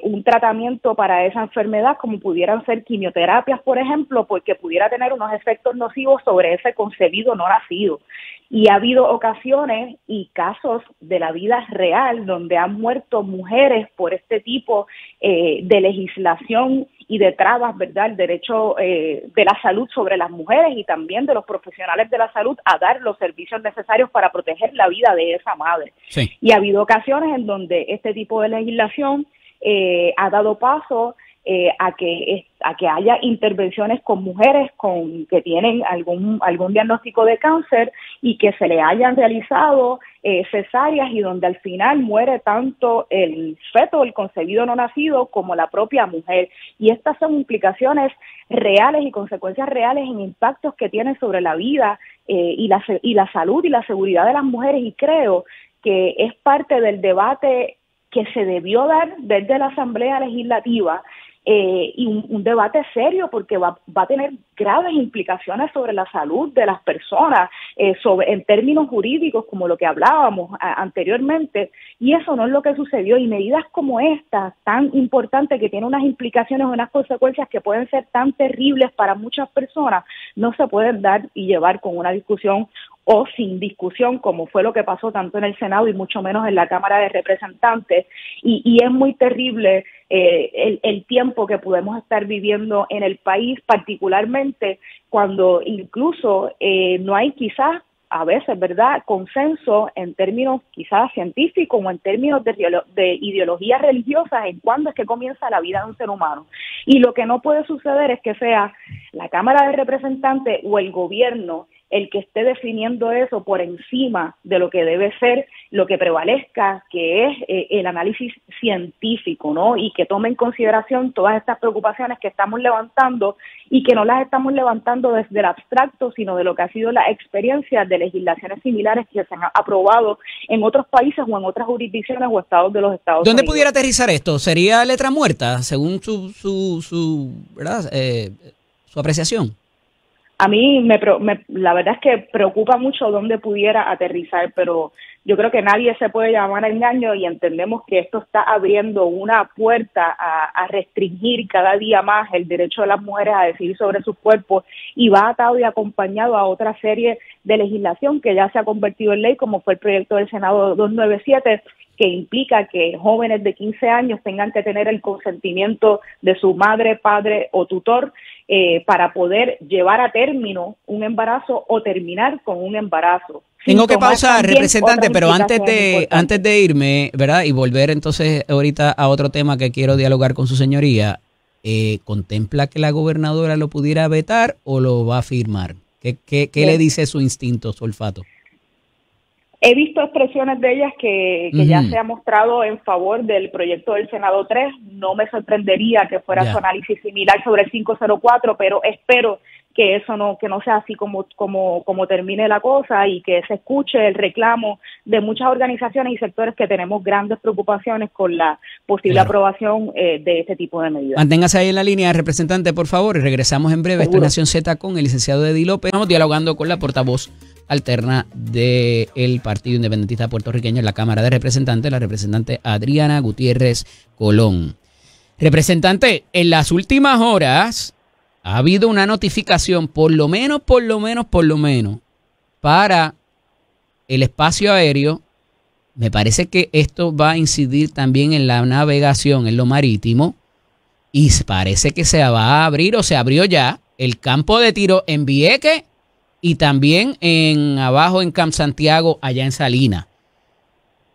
un tratamiento para esa enfermedad, como pudieran ser quimioterapias, por ejemplo, porque pudiera tener unos efectos nocivos sobre ese concebido no nacido. Y ha habido ocasiones y casos de la vida real donde han muerto mujeres por este tipo de legislación y de trabas, ¿verdad? El derecho de la salud sobre las mujeres y también de los profesionales de la salud a dar los servicios necesarios para proteger la vida de esa madre. Sí. Y ha habido ocasiones en donde este tipo de legislación ha dado paso a que haya intervenciones con mujeres que tienen algún diagnóstico de cáncer y que se le hayan realizado cesáreas y donde al final muere tanto el feto, el concebido no nacido, como la propia mujer. Y estas son implicaciones reales y consecuencias reales en impactos que tienen sobre la vida y la salud y la seguridad de las mujeres, y creo que es parte del debate que se debió dar desde la Asamblea Legislativa, y un debate serio, porque va a tener graves implicaciones sobre la salud de las personas, en términos jurídicos, como lo que hablábamos anteriormente, y eso no es lo que sucedió. Y medidas como esta, tan importantes, que tienen unas implicaciones, unas consecuencias que pueden ser tan terribles para muchas personas, no se pueden dar y llevar con una discusión o sin discusión, como fue lo que pasó tanto en el Senado y mucho menos en la Cámara de Representantes, y es muy terrible el tiempo que podemos estar viviendo en el país, particularmente cuando incluso no hay quizás a veces, ¿verdad?, consenso en términos quizás científicos o en términos de ideologías religiosas en cuándo es que comienza la vida de un ser humano. Y lo que no puede suceder es que sea la Cámara de Representantes o el gobierno el que esté definiendo eso por encima de lo que debe ser, lo que prevalezca, que es el análisis científico, ¿no? Y que tome en consideración todas estas preocupaciones que estamos levantando y que no las estamos levantando desde el abstracto, sino de lo que ha sido la experiencia de legislaciones similares que se han aprobado en otros países o en otras jurisdicciones o estados de los Estados Unidos. ¿Dónde pudiera aterrizar esto? ¿Sería letra muerta, según su ¿verdad? Su apreciación? A mí la verdad es que preocupa mucho dónde pudiera aterrizar, pero yo creo que nadie se puede llamar a engaño y entendemos que esto está abriendo una puerta a restringir cada día más el derecho de las mujeres a decidir sobre sus cuerpos, y va atado y acompañado a otra serie de legislación que ya se ha convertido en ley, como fue el proyecto del Senado 297, que implica que jóvenes de 15 años tengan que tener el consentimiento de su madre, padre o tutor para poder llevar a término un embarazo o terminar con un embarazo. Tengo que pausar, representante, pero antes de irme, ¿verdad? Y volver entonces ahorita a otro tema que quiero dialogar con su señoría, ¿contempla que la gobernadora lo pudiera vetar o lo va a firmar? ¿Qué le dice su instinto, su olfato? He visto expresiones de ellas que ya se ha mostrado en favor del proyecto del Senado 3. No me sorprendería que fuera su análisis similar sobre el 504, pero espero que eso no sea así como termine la cosa, y que se escuche el reclamo de muchas organizaciones y sectores que tenemos grandes preocupaciones con la posible aprobación de este tipo de medidas. Manténgase ahí en la línea, representante, por favor, y regresamos en breve. Esto es Nación Z con el licenciado Eddie López. Estamos dialogando con la portavoz alterna del Partido Independentista Puertorriqueño en la Cámara de Representantes, la representante Adriana Gutiérrez Colón. Representante, en las últimas horas ha habido una notificación, por lo menos, para el espacio aéreo. Me parece que esto va a incidir también en la navegación, en lo marítimo, y parece que se va a abrir, o se abrió ya, el campo de tiro en Vieques y también abajo en Camp Santiago, allá en Salinas.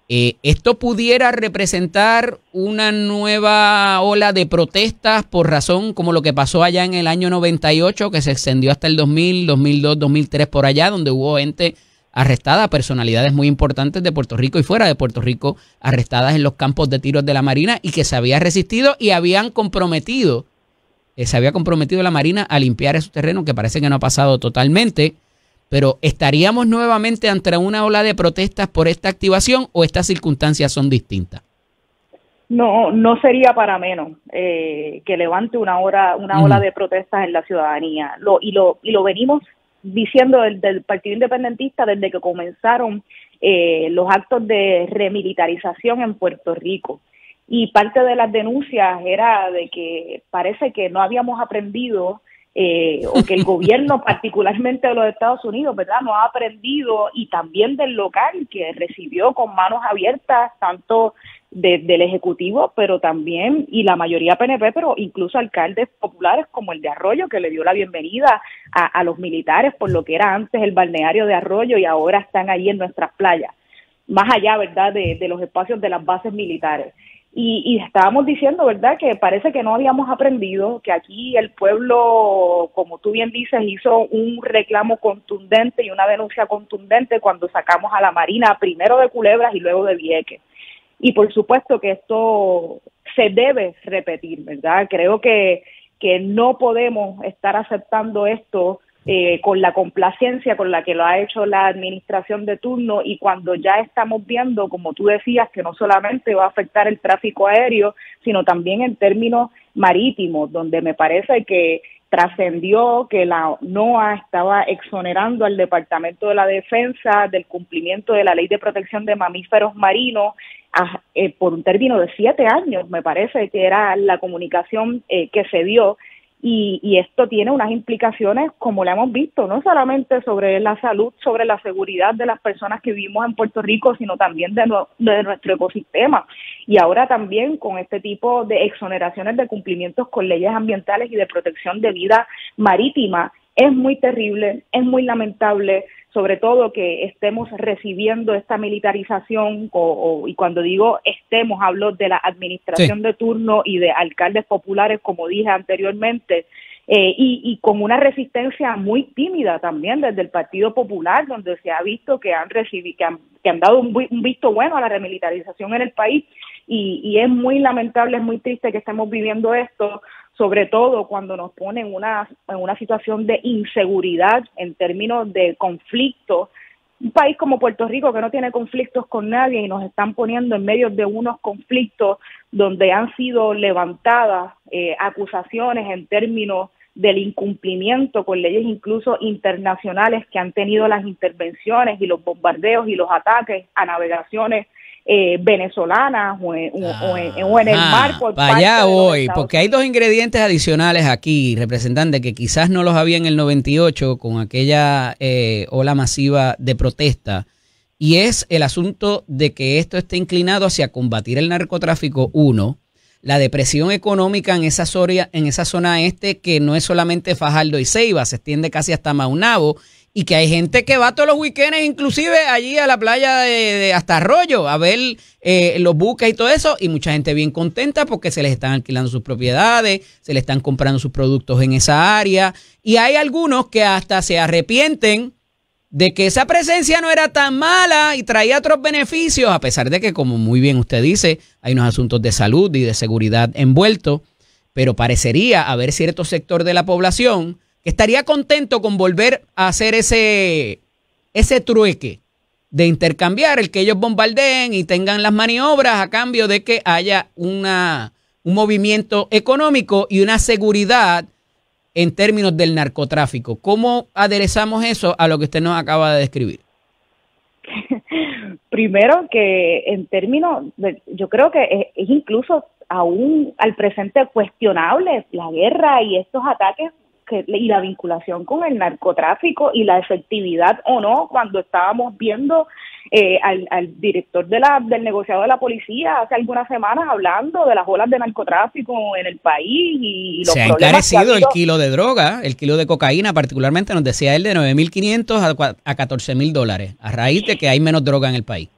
¿Esto pudiera representar una nueva ola de protestas por razón como lo que pasó allá en el año 98, que se extendió hasta el 2000, 2002, 2003 por allá, donde hubo gente arrestada, personalidades muy importantes de Puerto Rico y fuera de Puerto Rico, arrestadas en los campos de tiros de la Marina y que se había resistido y se había comprometido la Marina a limpiar esos terrenos, que parece que no ha pasado totalmente? Pero ¿estaríamos nuevamente ante una ola de protestas por esta activación o estas circunstancias son distintas? No, no sería para menos que levante una ola de protestas en la ciudadanía. Lo venimos diciendo del Partido Independentista desde que comenzaron los actos de remilitarización en Puerto Rico. Y parte de las denuncias era de que parece que no habíamos aprendido o que el gobierno, particularmente de los Estados Unidos, ¿verdad?, no ha aprendido, y también del local, que recibió con manos abiertas tanto del Ejecutivo, pero también, y la mayoría PNP, pero incluso alcaldes populares como el de Arroyo, que le dio la bienvenida a los militares por lo que era antes el balneario de Arroyo y ahora están ahí en nuestras playas, más allá, ¿verdad?, de los espacios de las bases militares. Y estábamos diciendo, ¿verdad?, que parece que no habíamos aprendido, que aquí el pueblo, como tú bien dices, hizo un reclamo contundente y una denuncia contundente cuando sacamos a la Marina, primero de Culebras y luego de Vieques. Y por supuesto que esto se debe repetir, ¿verdad? Creo que no podemos estar aceptando esto con la complacencia con la que lo ha hecho la administración de turno, y cuando ya estamos viendo, como tú decías, que no solamente va a afectar el tráfico aéreo, sino también en términos marítimos, donde me parece que trascendió que la NOAA estaba exonerando al Departamento de la Defensa del cumplimiento de la Ley de Protección de Mamíferos Marinos por un término de 7 años, me parece que era la comunicación que se dio. Y esto tiene unas implicaciones, como lo hemos visto, no solamente sobre la salud, sobre la seguridad de las personas que vivimos en Puerto Rico, sino también de nuestro ecosistema. Y ahora también con este tipo de exoneraciones de cumplimientos con leyes ambientales y de protección de vida marítima, es muy terrible, es muy lamentable, sobre todo que estemos recibiendo esta militarización, y cuando digo estemos, hablo de la administración de turno y de alcaldes populares, como dije anteriormente, y con una resistencia muy tímida también desde el Partido Popular, donde se ha visto que han dado un visto bueno a la remilitarización en el país, y es muy lamentable, es muy triste que estemos viviendo esto, sobre todo cuando nos ponen en una situación de inseguridad en términos de conflictos. Un país como Puerto Rico, que no tiene conflictos con nadie, y nos están poniendo en medio de unos conflictos donde han sido levantadas acusaciones en términos del incumplimiento con leyes incluso internacionales que han tenido las intervenciones y los bombardeos y los ataques a navegaciones venezolanas o en el mar por parte allá de voy, porque hay dos ingredientes adicionales aquí, representante, que quizás no los había en el 98 con aquella ola masiva de protesta, y es el asunto de que esto esté inclinado hacia combatir el narcotráfico, uno, la depresión económica en esa zona este, que no es solamente Fajardo y Ceiba, se extiende casi hasta Maunabo, y que hay gente que va todos los weekends, inclusive allí a la playa de hasta Arroyo, a ver los buques y todo eso, y mucha gente bien contenta porque se les están alquilando sus propiedades, se le están comprando sus productos en esa área, y hay algunos que hasta se arrepienten de que esa presencia no era tan mala y traía otros beneficios, a pesar de que, como muy bien usted dice, hay unos asuntos de salud y de seguridad envueltos, pero parecería haber cierto sector de la población que estaría contento con volver a hacer ese trueque de intercambiar el que ellos bombardeen y tengan las maniobras a cambio de que haya un movimiento económico y una seguridad en términos del narcotráfico. ¿Cómo aderezamos eso a lo que usted nos acaba de describir? Primero que en términos, yo creo que es incluso aún al presente cuestionable la guerra y estos ataques y la vinculación con el narcotráfico y la efectividad o no, cuando estábamos viendo al director del negociado de la policía hace algunas semanas hablando de las olas de narcotráfico en el país y los se ha problemas encarecido el kilo de droga, el kilo de cocaína particularmente, nos decía él, de $9,500 a $14,000 a raíz de que hay menos droga en el país.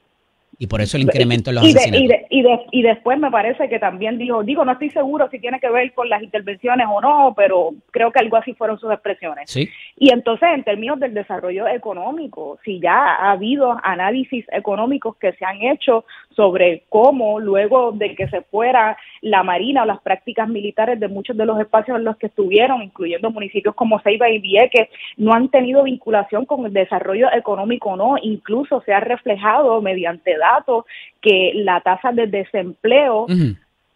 Y por eso el incremento en los asesinatos. Y después me parece que también digo, no estoy seguro si tiene que ver con las intervenciones o no, pero creo que algo así fueron sus expresiones. Sí. Y entonces, en términos del desarrollo económico, si ya ha habido análisis económicos que se han hecho sobre cómo luego de que se fuera la Marina o las prácticas militares de muchos de los espacios en los que estuvieron, incluyendo municipios como Ceiba y Vieques, no han tenido vinculación con el desarrollo económico o no, incluso se ha reflejado mediante datos que la tasa de desempleo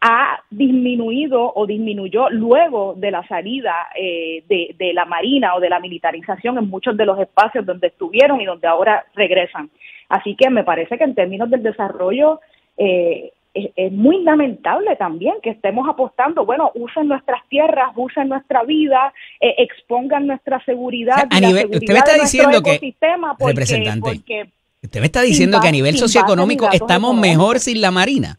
ha disminuido o disminuyó luego de la salida de la Marina o de la militarización en muchos de los espacios donde estuvieron y donde ahora regresan. Así que me parece que en términos del desarrollo es muy lamentable también que estemos apostando, bueno, usen nuestras tierras, usen nuestra vida, expongan nuestra seguridad. O sea, a nivel, usted me está diciendo que, porque, representante, porque usted me está diciendo que a nivel socioeconómico estamos mejor sin la Marina.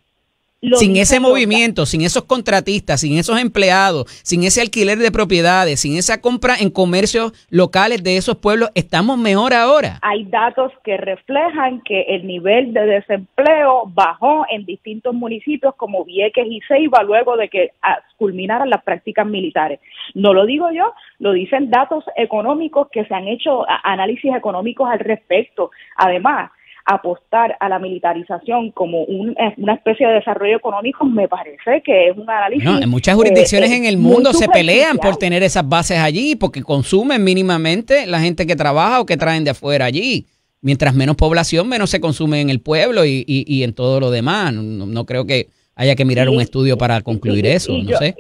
Sin ese movimiento, sin esos contratistas, sin esos empleados, sin ese alquiler de propiedades, sin esa compra en comercios locales de esos pueblos, ¿estamos mejor ahora? Hay datos que reflejan que el nivel de desempleo bajó en distintos municipios como Vieques y Ceiba luego de que culminaran las prácticas militares. No lo digo yo, lo dicen datos económicos que se han hecho análisis económicos al respecto. Además, apostar a la militarización como una especie de desarrollo económico me parece que es un análisis... No, en muchas jurisdicciones en el mundo se pelean por tener esas bases allí porque consumen mínimamente la gente que trabaja o que traen de afuera allí. Mientras menos población, menos se consume en el pueblo y en todo lo demás. No creo que haya que mirar un estudio para concluir eso, no sé.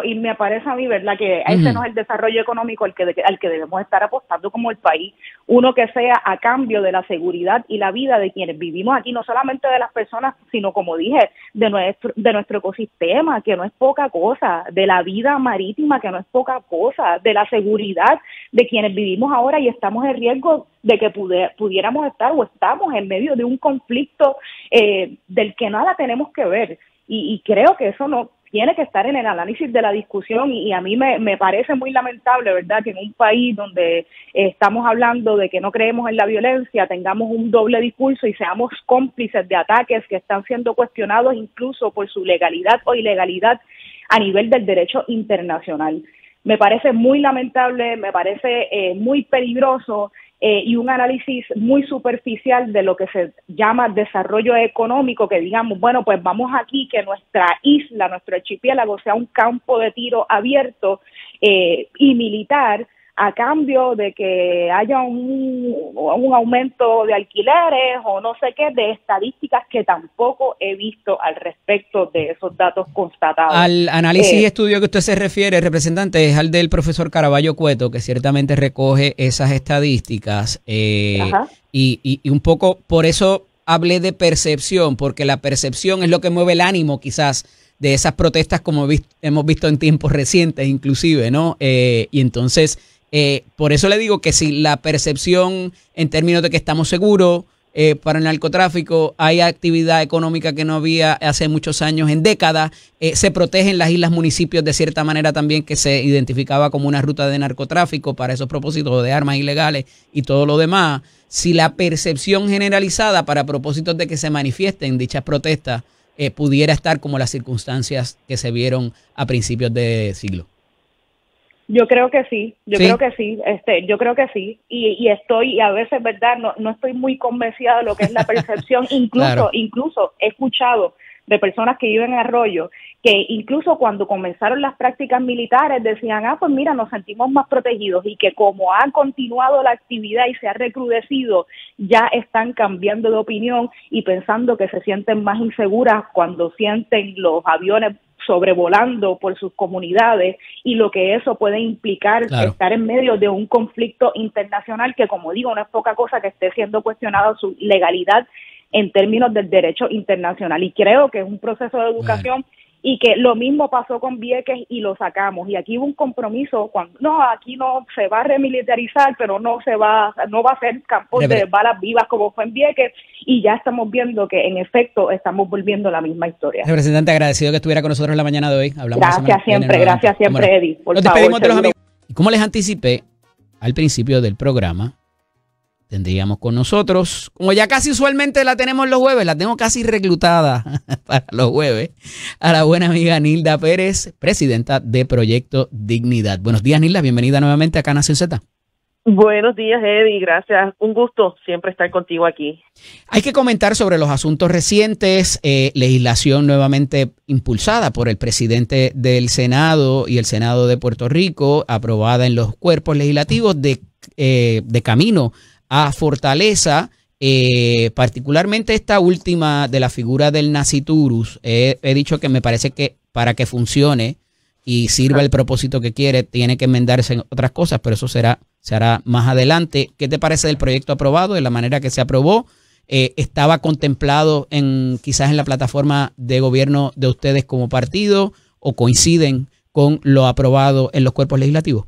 Y me parece a mí, ¿verdad?, que ese no es el desarrollo económico al que debemos estar apostando como el país, uno que sea a cambio de la seguridad y la vida de quienes vivimos aquí, no solamente de las personas, sino, como dije, de nuestro ecosistema, que no es poca cosa, de la vida marítima, que no es poca cosa, de la seguridad de quienes vivimos ahora y estamos en riesgo de que pudiéramos estar o estamos en medio de un conflicto del que nada tenemos que ver. Y creo que eso no tiene que estar en el análisis de la discusión y a mí me parece muy lamentable, ¿verdad?, que en un país donde estamos hablando de que no creemos en la violencia tengamos un doble discurso y seamos cómplices de ataques que están siendo cuestionados incluso por su legalidad o ilegalidad a nivel del derecho internacional. Me parece muy lamentable, me parece muy peligroso y un análisis muy superficial de lo que se llama desarrollo económico, que digamos, bueno, pues vamos aquí, que nuestra isla, nuestro archipiélago sea un campo de tiro abierto y militar, a cambio de que haya un aumento de alquileres o no sé qué, de estadísticas que tampoco he visto al respecto de esos datos constatados. Al análisis y estudio que usted se refiere, representante, es al del profesor Caraballo Cueto, que ciertamente recoge esas estadísticas y un poco por eso hablé de percepción, porque la percepción es lo que mueve el ánimo quizás de esas protestas como hemos visto en tiempos recientes inclusive, ¿no? Y entonces... por eso le digo que si la percepción en términos de que estamos seguros para el narcotráfico, hay actividad económica que no había hace muchos años, en décadas, se protegen las islas municipios de cierta manera también que se identificaba como una ruta de narcotráfico para esos propósitos de armas ilegales y todo lo demás. Si la percepción generalizada para propósitos de que se manifiesten dichas protestas pudiera estar como las circunstancias que se vieron a principios de siglo. Yo creo que sí, yo creo que sí, y estoy, y a veces, ¿verdad?, no estoy muy convencida de lo que es la percepción, incluso he escuchado de personas que viven en Arroyo, que incluso cuando comenzaron las prácticas militares decían, pues mira, nos sentimos más protegidos, y que como ha continuado la actividad y se ha recrudecido, ya están cambiando de opinión y pensando que se sienten más inseguras cuando sienten los aviones sobrevolando por sus comunidades y lo que eso puede implicar estar en medio de un conflicto internacional que, como digo, no es poca cosa que esté siendo cuestionada su legalidad en términos del derecho internacional. Y creo que es un proceso de educación y que lo mismo pasó con Vieques y lo sacamos, y aquí hubo un compromiso cuando no, aquí no se va a remilitarizar, pero no va a ser campos de balas vivas como fue en Vieques, y ya estamos viendo que en efecto estamos volviendo a la misma historia. Representante, agradecido que estuviera con nosotros en la mañana de hoy. Gracias siempre, Eddie. Nos despedimos de los amigos. Y como les anticipé al principio del programa, tendríamos con nosotros, como ya casi usualmente la tenemos los jueves, la tengo casi reclutada para los jueves, a la buena amiga Nilda Pérez, presidenta de Proyecto Dignidad. Buenos días, Nilda, bienvenida nuevamente acá a Nación Z. Buenos días, Eddie, gracias. Un gusto siempre estar contigo aquí. Hay que comentar sobre los asuntos recientes, legislación nuevamente impulsada por el presidente del Senado y el Senado de Puerto Rico, aprobada en los cuerpos legislativos de camino a Fortaleza, particularmente esta última de la figura del Nasciturus. He dicho que me parece que para que funcione y sirva el propósito que quiere, tiene que enmendarse en otras cosas, pero eso se hará más adelante. ¿Qué te parece del proyecto aprobado, de la manera que se aprobó? ¿Estaba contemplado quizás en la plataforma de gobierno de ustedes como partido o coinciden con lo aprobado en los cuerpos legislativos?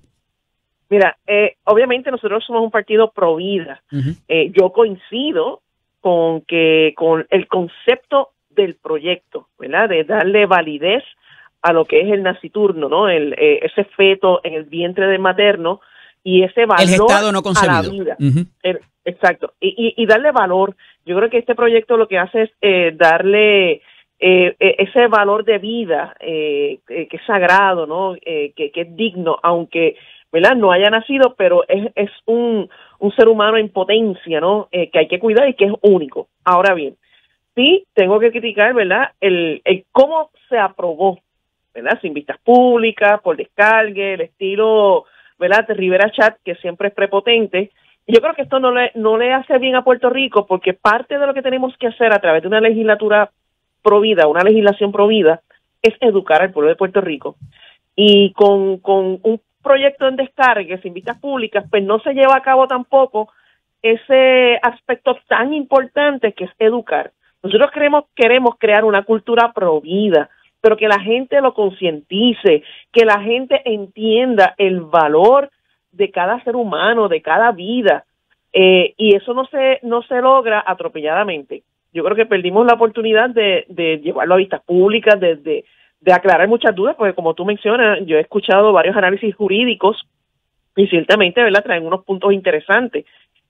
Mira, obviamente nosotros somos un partido pro vida. Yo coincido con el concepto del proyecto, ¿verdad? De darle validez a lo que es el naciturno, ¿no? Ese feto en el vientre del materno y ese valor el gestado no concebido. A la vida. Exacto. Y darle valor. Yo creo que este proyecto lo que hace es darle ese valor de vida que es sagrado, ¿no? Que es digno, aunque, ¿verdad?, no haya nacido, pero es un ser humano en potencia, ¿no? Que hay que cuidar y que es único. Ahora bien, sí tengo que criticar, ¿verdad?, el cómo se aprobó, ¿verdad?, sin vistas públicas, por descargue, el estilo, ¿verdad?, de Rivera Chat, que siempre es prepotente. Yo creo que esto no le hace bien a Puerto Rico, porque parte de lo que tenemos que hacer a través de una legislatura pro vida, una legislación pro vida, es educar al pueblo de Puerto Rico. Y con un proyecto en descargue, sin vistas públicas, pues no se lleva a cabo tampoco ese aspecto tan importante que es educar. Nosotros queremos crear una cultura pro vida, pero que la gente lo concientice, que la gente entienda el valor de cada ser humano, de cada vida, y eso no se logra atropelladamente. Yo creo que perdimos la oportunidad de llevarlo a vistas públicas, de aclarar muchas dudas, porque como tú mencionas, yo he escuchado varios análisis jurídicos y ciertamente, ¿verdad?, traen unos puntos interesantes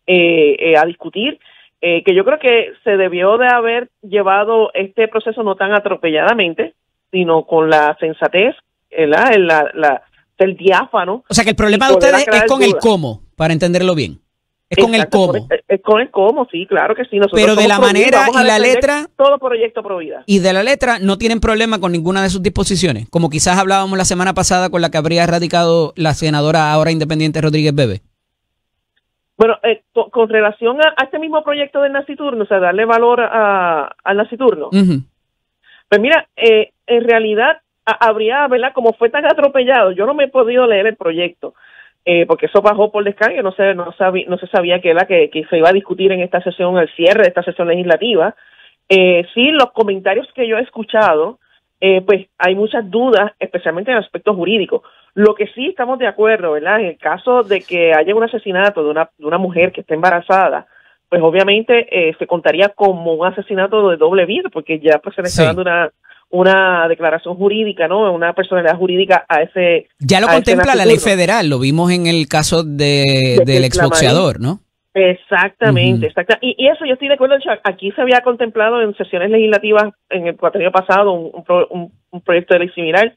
a discutir, que yo creo que se debió de haber llevado este proceso no tan atropelladamente, sino con la sensatez, ¿verdad?, el diáfano. O sea que el problema de ustedes es con el cómo, para entenderlo bien. Es con el cómo. Es con el cómo, sí, claro que sí. Nosotros pero de la manera y la letra. Todo proyecto pro vida. Y de la letra no tienen problema con ninguna de sus disposiciones, como quizás hablábamos la semana pasada con la que habría radicado la senadora ahora independiente Rodríguez Bebe. Bueno, con relación a este mismo proyecto del Nasciturno, o sea, darle valor al Nasciturno. Pues mira, en realidad habría, ¿verdad?, como fue tan atropellado, yo no me he podido leer el proyecto, porque eso bajó por descarga, no se sabía que se iba a discutir en esta sesión, el cierre de esta sesión legislativa. Sí, los comentarios que yo he escuchado, pues hay muchas dudas, especialmente en aspectos jurídicos. Lo que sí estamos de acuerdo, ¿verdad?, en el caso de que haya un asesinato de una mujer que esté embarazada, pues obviamente se contaría como un asesinato de doble vida, porque ya pues se le está dando una declaración jurídica, ¿no?, una personalidad jurídica a ese. Ya lo contempla la ley federal, lo vimos en el caso del exboxeador, ¿no? Exactamente, y eso yo estoy de acuerdo. Aquí se había contemplado en sesiones legislativas en el cuatrienio pasado un proyecto de ley similar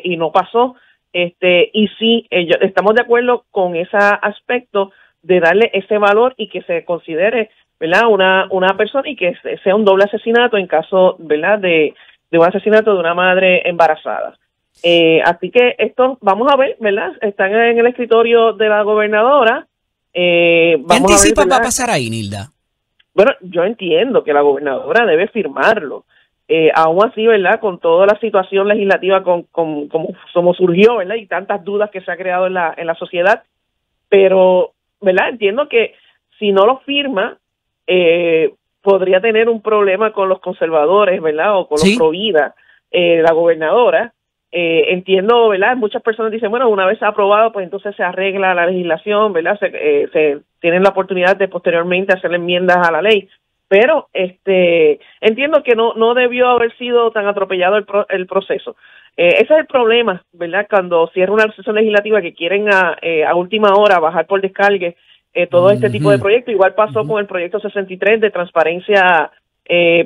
y no pasó. Y sí, estamos de acuerdo con ese aspecto de darle ese valor y que se considere, ¿verdad?, una persona y que sea un doble asesinato en caso, ¿verdad?, de un asesinato de una madre embarazada. Así que esto, vamos a ver, ¿verdad?, están en el escritorio de la gobernadora. ¿Qué anticipas va a pasar ahí, Nilda? Bueno, yo entiendo que la gobernadora debe firmarlo. Aún así, ¿verdad?, con toda la situación legislativa como surgió, ¿verdad?, y tantas dudas que se ha creado en la sociedad, pero, ¿verdad?, entiendo que si no lo firma, podría tener un problema con los conservadores, ¿verdad?, o con los pro vida, la gobernadora. Entiendo, ¿verdad? Muchas personas dicen, bueno, una vez aprobado, pues entonces se arregla la legislación, ¿verdad? Se tienen la oportunidad de posteriormente hacer enmiendas a la ley. Pero entiendo que no debió haber sido tan atropellado el proceso. Ese es el problema, ¿verdad? Cuando cierra una sesión legislativa que quieren a última hora bajar por descargue todo este tipo de proyectos. Igual pasó con el proyecto 63 de transparencia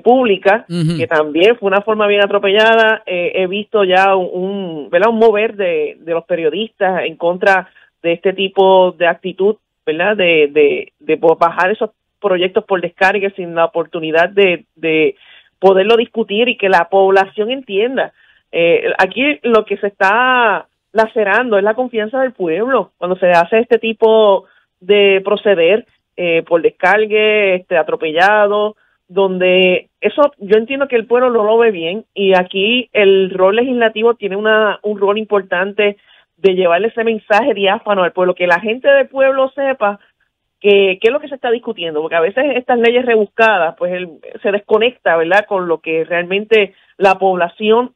pública, que también fue una forma bien atropellada. He visto ya ¿verdad? Un mover de los periodistas en contra de este tipo de actitud, ¿verdad? De bajar esos proyectos por descargue sin la oportunidad de poderlo discutir y que la población entienda. Aquí lo que se está lacerando es la confianza del pueblo cuando se hace este tipo de proceder por descargue, atropellado, donde eso yo entiendo que el pueblo no lo ve bien, y aquí el rol legislativo tiene un rol importante de llevarle ese mensaje diáfano al pueblo, que la gente del pueblo sepa qué es lo que se está discutiendo, porque a veces estas leyes rebuscadas pues se desconecta, ¿verdad?, con lo que realmente la población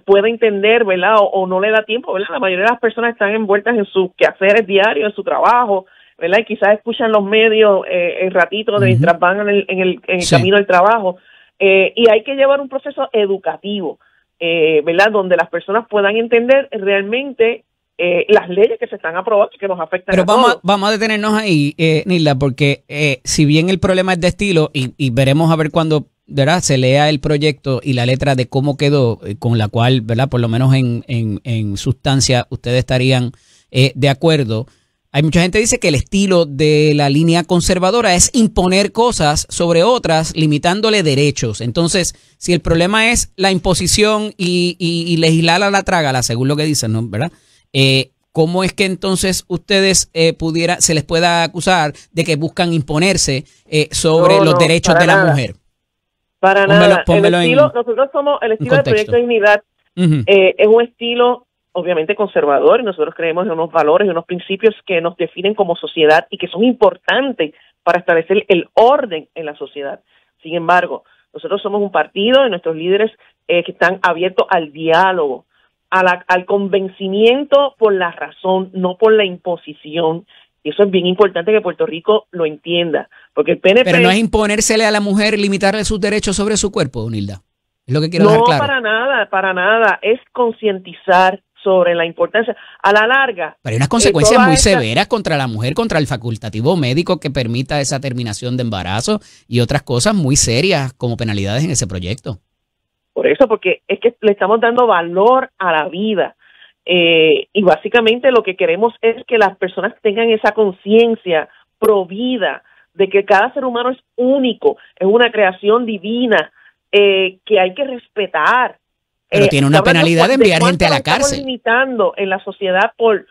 puede entender, ¿verdad?, o no le da tiempo, ¿verdad? La mayoría de las personas están envueltas en sus quehaceres diarios, en su trabajo, ¿verdad? Y quizás escuchan los medios en ratitos mientras van en el camino del trabajo. Y hay que llevar un proceso educativo, ¿verdad?, donde las personas puedan entender realmente las leyes que se están aprobando y que nos afectan. Pero a todos. vamos a detenernos ahí, Nilda, porque si bien el problema es de estilo, y veremos a ver cuando, ¿verdad?, se lea el proyecto y la letra de cómo quedó, con la cual, ¿verdad?, por lo menos en sustancia ustedes estarían de acuerdo. Hay mucha gente que dice que el estilo de la línea conservadora es imponer cosas sobre otras, limitándole derechos. Entonces, si el problema es la imposición y legislar a la trágala, según lo que dicen, ¿no?, ¿verdad?, ¿cómo es que entonces ustedes se les pueda acusar de que buscan imponerse sobre los derechos de la mujer? Para nada. Nosotros somos el estilo del Proyecto de Dignidad. Es un estilo obviamente conservador, y nosotros creemos en unos valores y unos principios que nos definen como sociedad y que son importantes para establecer el orden en la sociedad. Sin embargo, nosotros somos un partido y nuestros líderes que están abiertos al diálogo, al convencimiento por la razón, no por la imposición. Y eso es bien importante que Puerto Rico lo entienda, porque el PNP... Pero no es imponérsele a la mujer, limitarle sus derechos sobre su cuerpo, Nilda. Es lo que quiero dejar claro. No, para nada. Es concientizar sobre la importancia. A la larga... Pero hay unas consecuencias muy severas contra la mujer, contra el facultativo médico que permita esa terminación de embarazo y otras cosas muy serias como penalidades en ese proyecto. Por eso, porque es que le estamos dando valor a la vida. Y básicamente lo que queremos es que las personas tengan esa conciencia provida de que cada ser humano es único, es una creación divina, que hay que respetar. Pero tiene una penalidad de enviar gente a la cárcel. Estamos limitando en la sociedad por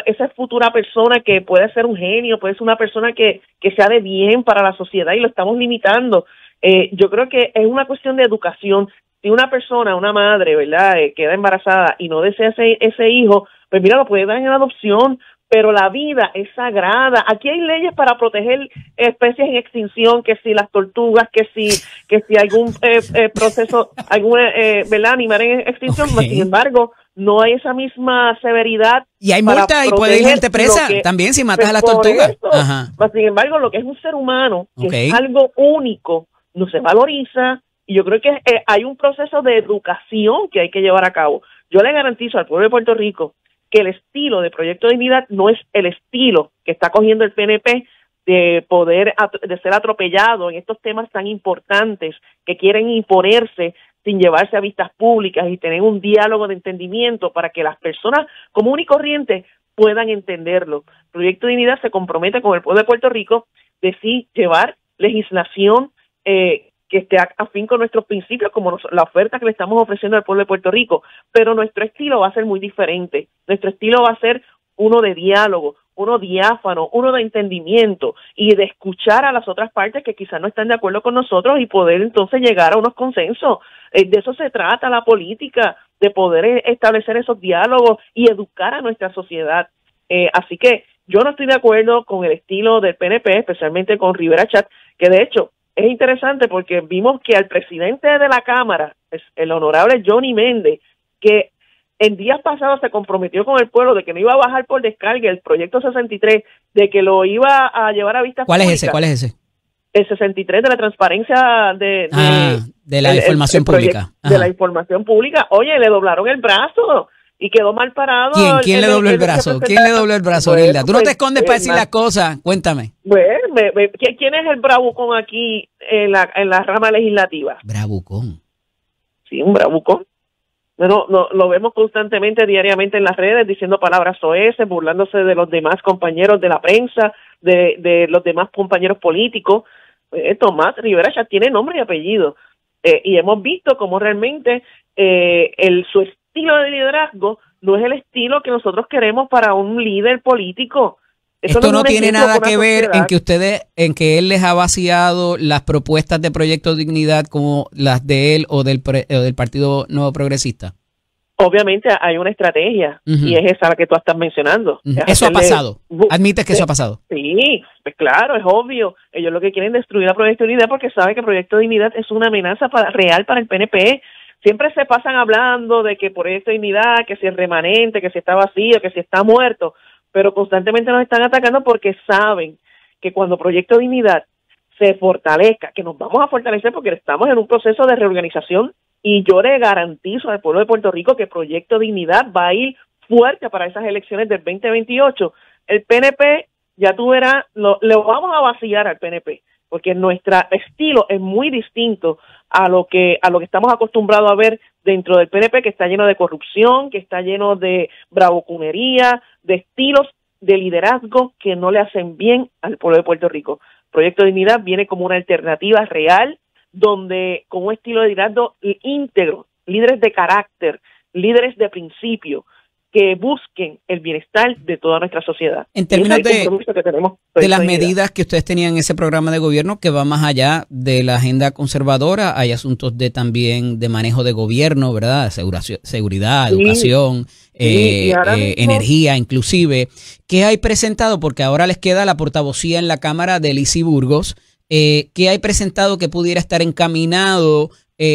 esa futura persona que puede ser un genio, puede ser una persona que sea de bien para la sociedad, y lo estamos limitando. Yo creo que es una cuestión de educación. Si una persona, una madre, ¿verdad?, queda embarazada y no desea ese hijo, pues mira, lo puede dar en adopción, pero la vida es sagrada. Aquí hay leyes para proteger especies en extinción, que si las tortugas, que si algún proceso, ¿verdad?, animal en extinción, okay. Sin embargo, no hay esa misma severidad. Y hay multa y puede ir gente presa también si matas a las tortugas. Ajá. Sin embargo, lo que es un ser humano, que es algo único, no se valoriza. Y yo creo que hay un proceso de educación que hay que llevar a cabo. Yo le garantizo al pueblo de Puerto Rico que el estilo de Proyecto de Dignidad no es el estilo que está cogiendo el PNP de ser atropellado en estos temas tan importantes que quieren imponerse sin llevarse a vistas públicas y tener un diálogo de entendimiento para que las personas comunes y corrientes puedan entenderlo. Proyecto de Dignidad se compromete con el pueblo de Puerto Rico de sí llevar legislación que esté afín con nuestros principios, como la oferta que le estamos ofreciendo al pueblo de Puerto Rico, pero nuestro estilo va a ser muy diferente. Nuestro estilo va a ser uno de diálogo, uno diáfano, uno de entendimiento y de escuchar a las otras partes que quizás no están de acuerdo con nosotros y poder entonces llegar a unos consensos. De eso se trata la política, de poder establecer esos diálogos y educar a nuestra sociedad. Así que yo no estoy de acuerdo con el estilo del PNP, especialmente con Rivera Chatz, que de hecho es interesante porque vimos que al presidente de la Cámara, el honorable Johnny Méndez, que en días pasados se comprometió con el pueblo de que no iba a bajar por descarga el proyecto 63, de que lo iba a llevar a vista ¿Cuál pública. es ese? ¿Cuál es ese? El 63 de la transparencia de la información pública. De la información pública. Oye, le doblaron el brazo y quedó mal parado. ¿Quién le dobló el brazo? ¿Quién le dobló el brazo, Bueno, Nilda? Tú no te pues, escondes para decir las cosas. Cuéntame. Bueno, ¿quién es el bravucón aquí en la rama legislativa? Bravucón. Sí, un bravucón. Bueno, lo vemos constantemente, diariamente en las redes, diciendo palabras soeces, burlándose de los demás compañeros de la prensa, de los demás compañeros políticos. Tomás Rivera ya tiene nombre y apellido. Y hemos visto cómo realmente su estilo de liderazgo no es el estilo que nosotros queremos para un líder político. Eso Esto no es un tiene ejemplo nada para que una ver sociedad. en que él les ha vaciado las propuestas de Proyecto Dignidad como las de él o del Partido Nuevo Progresista. Obviamente hay una estrategia y es esa la que tú estás mencionando. Eso ha pasado. Admites que eso ha pasado. Sí, pues claro, es obvio. Ellos lo que quieren es destruir a Proyecto Dignidad porque saben que Proyecto Dignidad es una amenaza real para el PNP. Siempre se pasan hablando de que Proyecto Dignidad, que si es remanente, que si está vacío, que si está muerto, pero constantemente nos están atacando porque saben que cuando Proyecto Dignidad se fortalezca, que nos vamos a fortalecer porque estamos en un proceso de reorganización. Y yo le garantizo al pueblo de Puerto Rico que Proyecto Dignidad va a ir fuerte para esas elecciones del 2028. El PNP, ya tú verás, lo vamos a vaciar al PNP, porque nuestro estilo es muy distinto a lo que estamos acostumbrados a ver dentro del PNP, que está lleno de corrupción, que está lleno de bravuconería, de estilos de liderazgo que no le hacen bien al pueblo de Puerto Rico. Proyecto Dignidad viene como una alternativa real, donde con un estilo de liderazgo íntegro, líderes de carácter, líderes de principio, que busquen el bienestar de toda nuestra sociedad. En términos de las medidas medidas que ustedes tenían en ese programa de gobierno, que va más allá de la agenda conservadora, hay asuntos también de manejo de gobierno, ¿verdad? Seguridad, educación, energía, inclusive. ¿Qué hay presentado? Porque ahora les queda la portavocía en la Cámara de Lizy Burgos. ¿Qué hay presentado que pudiera estar encaminado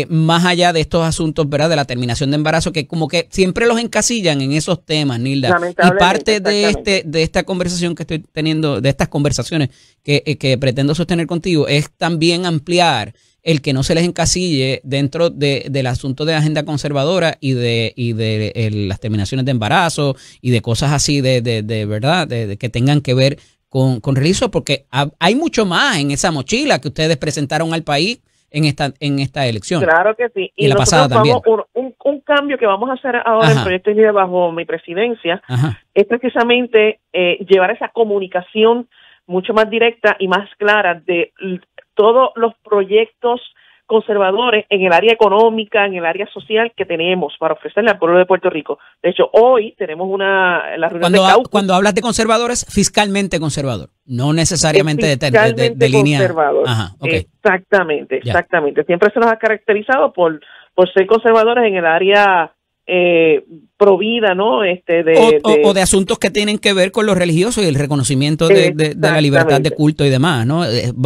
más allá de estos asuntos, ¿verdad? De la terminación de embarazo, que como que siempre los encasillan en esos temas, Nilda. Y parte de esta conversación que estoy teniendo, de estas conversaciones que pretendo sostener contigo, es también ampliar el que no se les encasille dentro del asunto de la agenda conservadora y de las terminaciones de embarazo y de cosas así de verdad, de que tengan que ver con religioso, porque hay mucho más en esa mochila que ustedes presentaron al país en esta elección. Claro que sí. Y la pasada también. Un cambio que vamos a hacer ahora en Proyecto Dignidad bajo mi presidencia es precisamente llevar esa comunicación mucho más directa y más clara de todos los proyectos conservadores en el área económica, en el área social que tenemos para ofrecerle al pueblo de Puerto Rico. De hecho, hoy tenemos la reunión de caucus. Cuando hablas de conservadores, fiscalmente conservador, no necesariamente de línea. Conservador. Okay. Exactamente. Siempre se nos ha caracterizado por ser conservadores en el área provida, ¿no? O de asuntos que tienen que ver con lo religioso y el reconocimiento de la libertad de culto y demás, ¿no?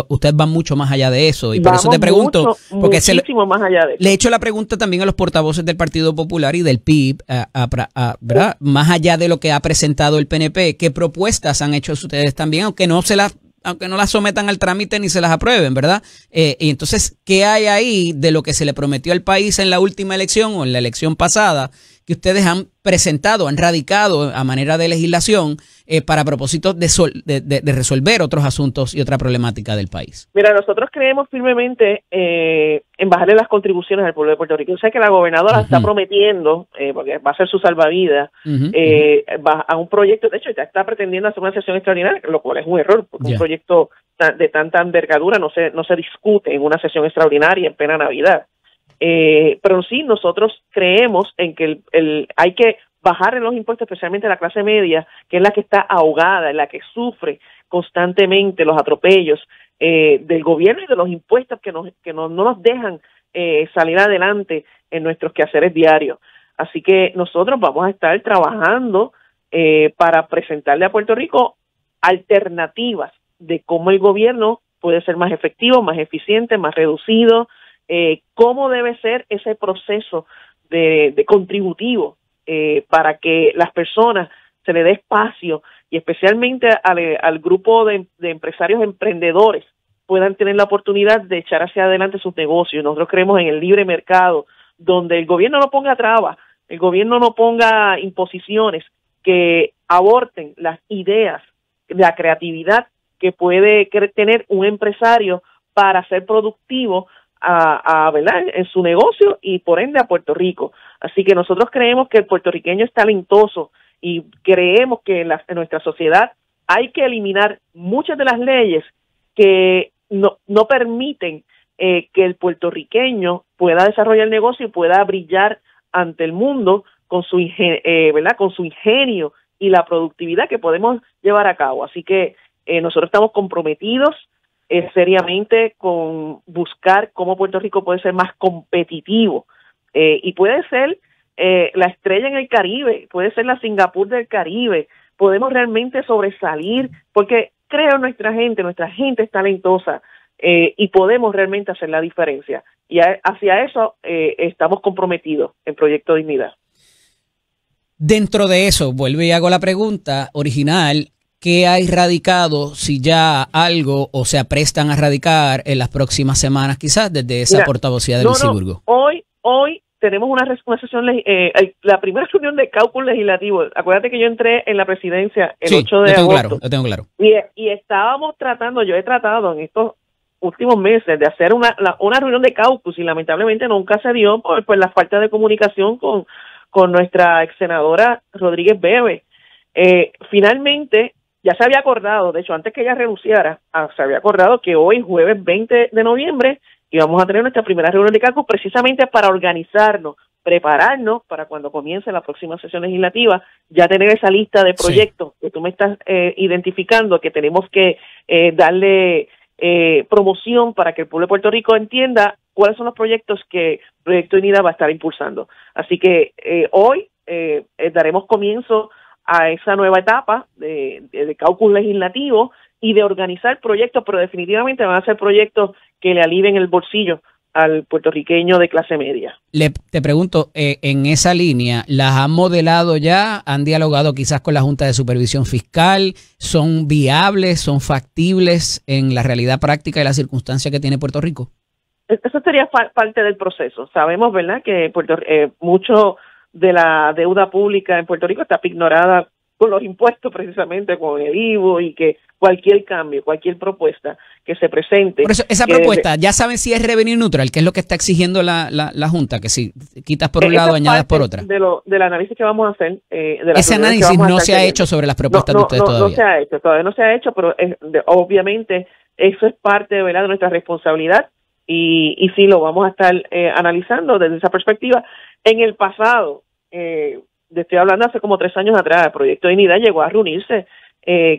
Ustedes van mucho más allá de eso y por eso te pregunto, porque muchísimo más allá de eso. Le he hecho la pregunta también a los portavoces del Partido Popular y del PIB, ¿verdad? Más allá de lo que ha presentado el PNP, ¿qué propuestas han hecho ustedes también, aunque no las sometan al trámite ni se las aprueben, ¿verdad? Y entonces, ¿qué hay ahí de lo que se le prometió al país en la última elección o en la elección pasada que ustedes han presentado, han radicado a manera de legislación para propósitos de resolver otros asuntos y otra problemática del país? Mira, nosotros creemos firmemente en bajarle las contribuciones al pueblo de Puerto Rico. Yo sé que la gobernadora está prometiendo, porque va a ser su salvavidas, a un proyecto, de hecho ya está pretendiendo hacer una sesión extraordinaria, lo cual es un error, porque un proyecto de tanta envergadura no se discute en una sesión extraordinaria en plena Navidad. Pero sí, nosotros creemos en que hay que bajar en los impuestos, especialmente a la clase media, que es la que está ahogada, es la que sufre constantemente los atropellos del gobierno y de los impuestos que no nos dejan salir adelante en nuestros quehaceres diarios. Así que nosotros vamos a estar trabajando para presentarle a Puerto Rico alternativas de cómo el gobierno puede ser más efectivo, más eficiente, más reducido, cómo debe ser ese proceso de contributivo para que las personas se le dé espacio y especialmente al grupo de empresarios emprendedores puedan tener la oportunidad de echar hacia adelante sus negocios. Nosotros creemos en el libre mercado, donde el gobierno no ponga trabas, el gobierno no ponga imposiciones que aborten las ideas, la creatividad que puede tener un empresario para ser productivo ¿verdad? En su negocio y por ende a Puerto Rico. Así que nosotros creemos que el puertorriqueño es talentoso y creemos que en nuestra sociedad hay que eliminar muchas de las leyes que no permiten que el puertorriqueño pueda desarrollar el negocio y pueda brillar ante el mundo con su ¿verdad? Con su ingenio y la productividad que podemos llevar a cabo. Así que nosotros estamos comprometidos seriamente con buscar cómo Puerto Rico puede ser más competitivo y puede ser la estrella en el Caribe, puede ser la Singapur del Caribe. Podemos realmente sobresalir porque creo en nuestra gente es talentosa y podemos realmente hacer la diferencia. Y hacia eso estamos comprometidos en Proyecto Dignidad. Dentro de eso, vuelvo y hago la pregunta original, ¿qué hay radicado, si ya algo, o se aprestan a radicar en las próximas semanas, quizás desde esa portavocía de Luis Burgos? Hoy tenemos una sesión, la primera reunión de caucus legislativo. Acuérdate que yo entré en la presidencia el 8 de agosto. Lo tengo claro. Y estábamos yo he tratado en estos últimos meses de hacer una reunión de caucus y lamentablemente nunca se dio por la falta de comunicación con nuestra ex senadora Rodríguez Bebe. Finalmente, ya se había acordado, de hecho, antes que ella renunciara, se había acordado que hoy, jueves 20 de noviembre, íbamos a tener nuestra primera reunión de caucus precisamente para organizarnos, prepararnos para cuando comience la próxima sesión legislativa, ya tener esa lista de proyectos que tú me estás identificando, que tenemos que darle promoción para que el pueblo de Puerto Rico entienda cuáles son los proyectos que Proyecto Dignidad va a estar impulsando. Así que hoy daremos comienzo a esa nueva etapa de caucus legislativo y de organizar proyectos, pero definitivamente van a ser proyectos que le alivien el bolsillo al puertorriqueño de clase media. Te pregunto, en esa línea, ¿las han modelado ya? ¿Han dialogado quizás con la Junta de Supervisión Fiscal? ¿Son viables? ¿Son factibles en la realidad práctica y la circunstancia que tiene Puerto Rico? Eso sería parte del proceso. Sabemos, ¿verdad?, que mucho de la deuda pública en Puerto Rico está ignorada con los impuestos, precisamente con el IVU, y que cualquier cambio, cualquier propuesta que se presente. Por eso, esa propuesta, ¿ya saben si es revenue neutral? ¿Qué es lo que está exigiendo la Junta? Que si quitas por un lado, añadas por otra. Del análisis que vamos a hacer. Ese análisis no se ha hecho sobre las propuestas de ustedes todavía. No se ha hecho, todavía no se ha hecho, pero obviamente eso es parte, ¿verdad?, de nuestra responsabilidad y sí lo vamos a estar analizando desde esa perspectiva. En el pasado, estoy hablando hace como 3 años atrás, el Proyecto de Dignidad llegó a reunirse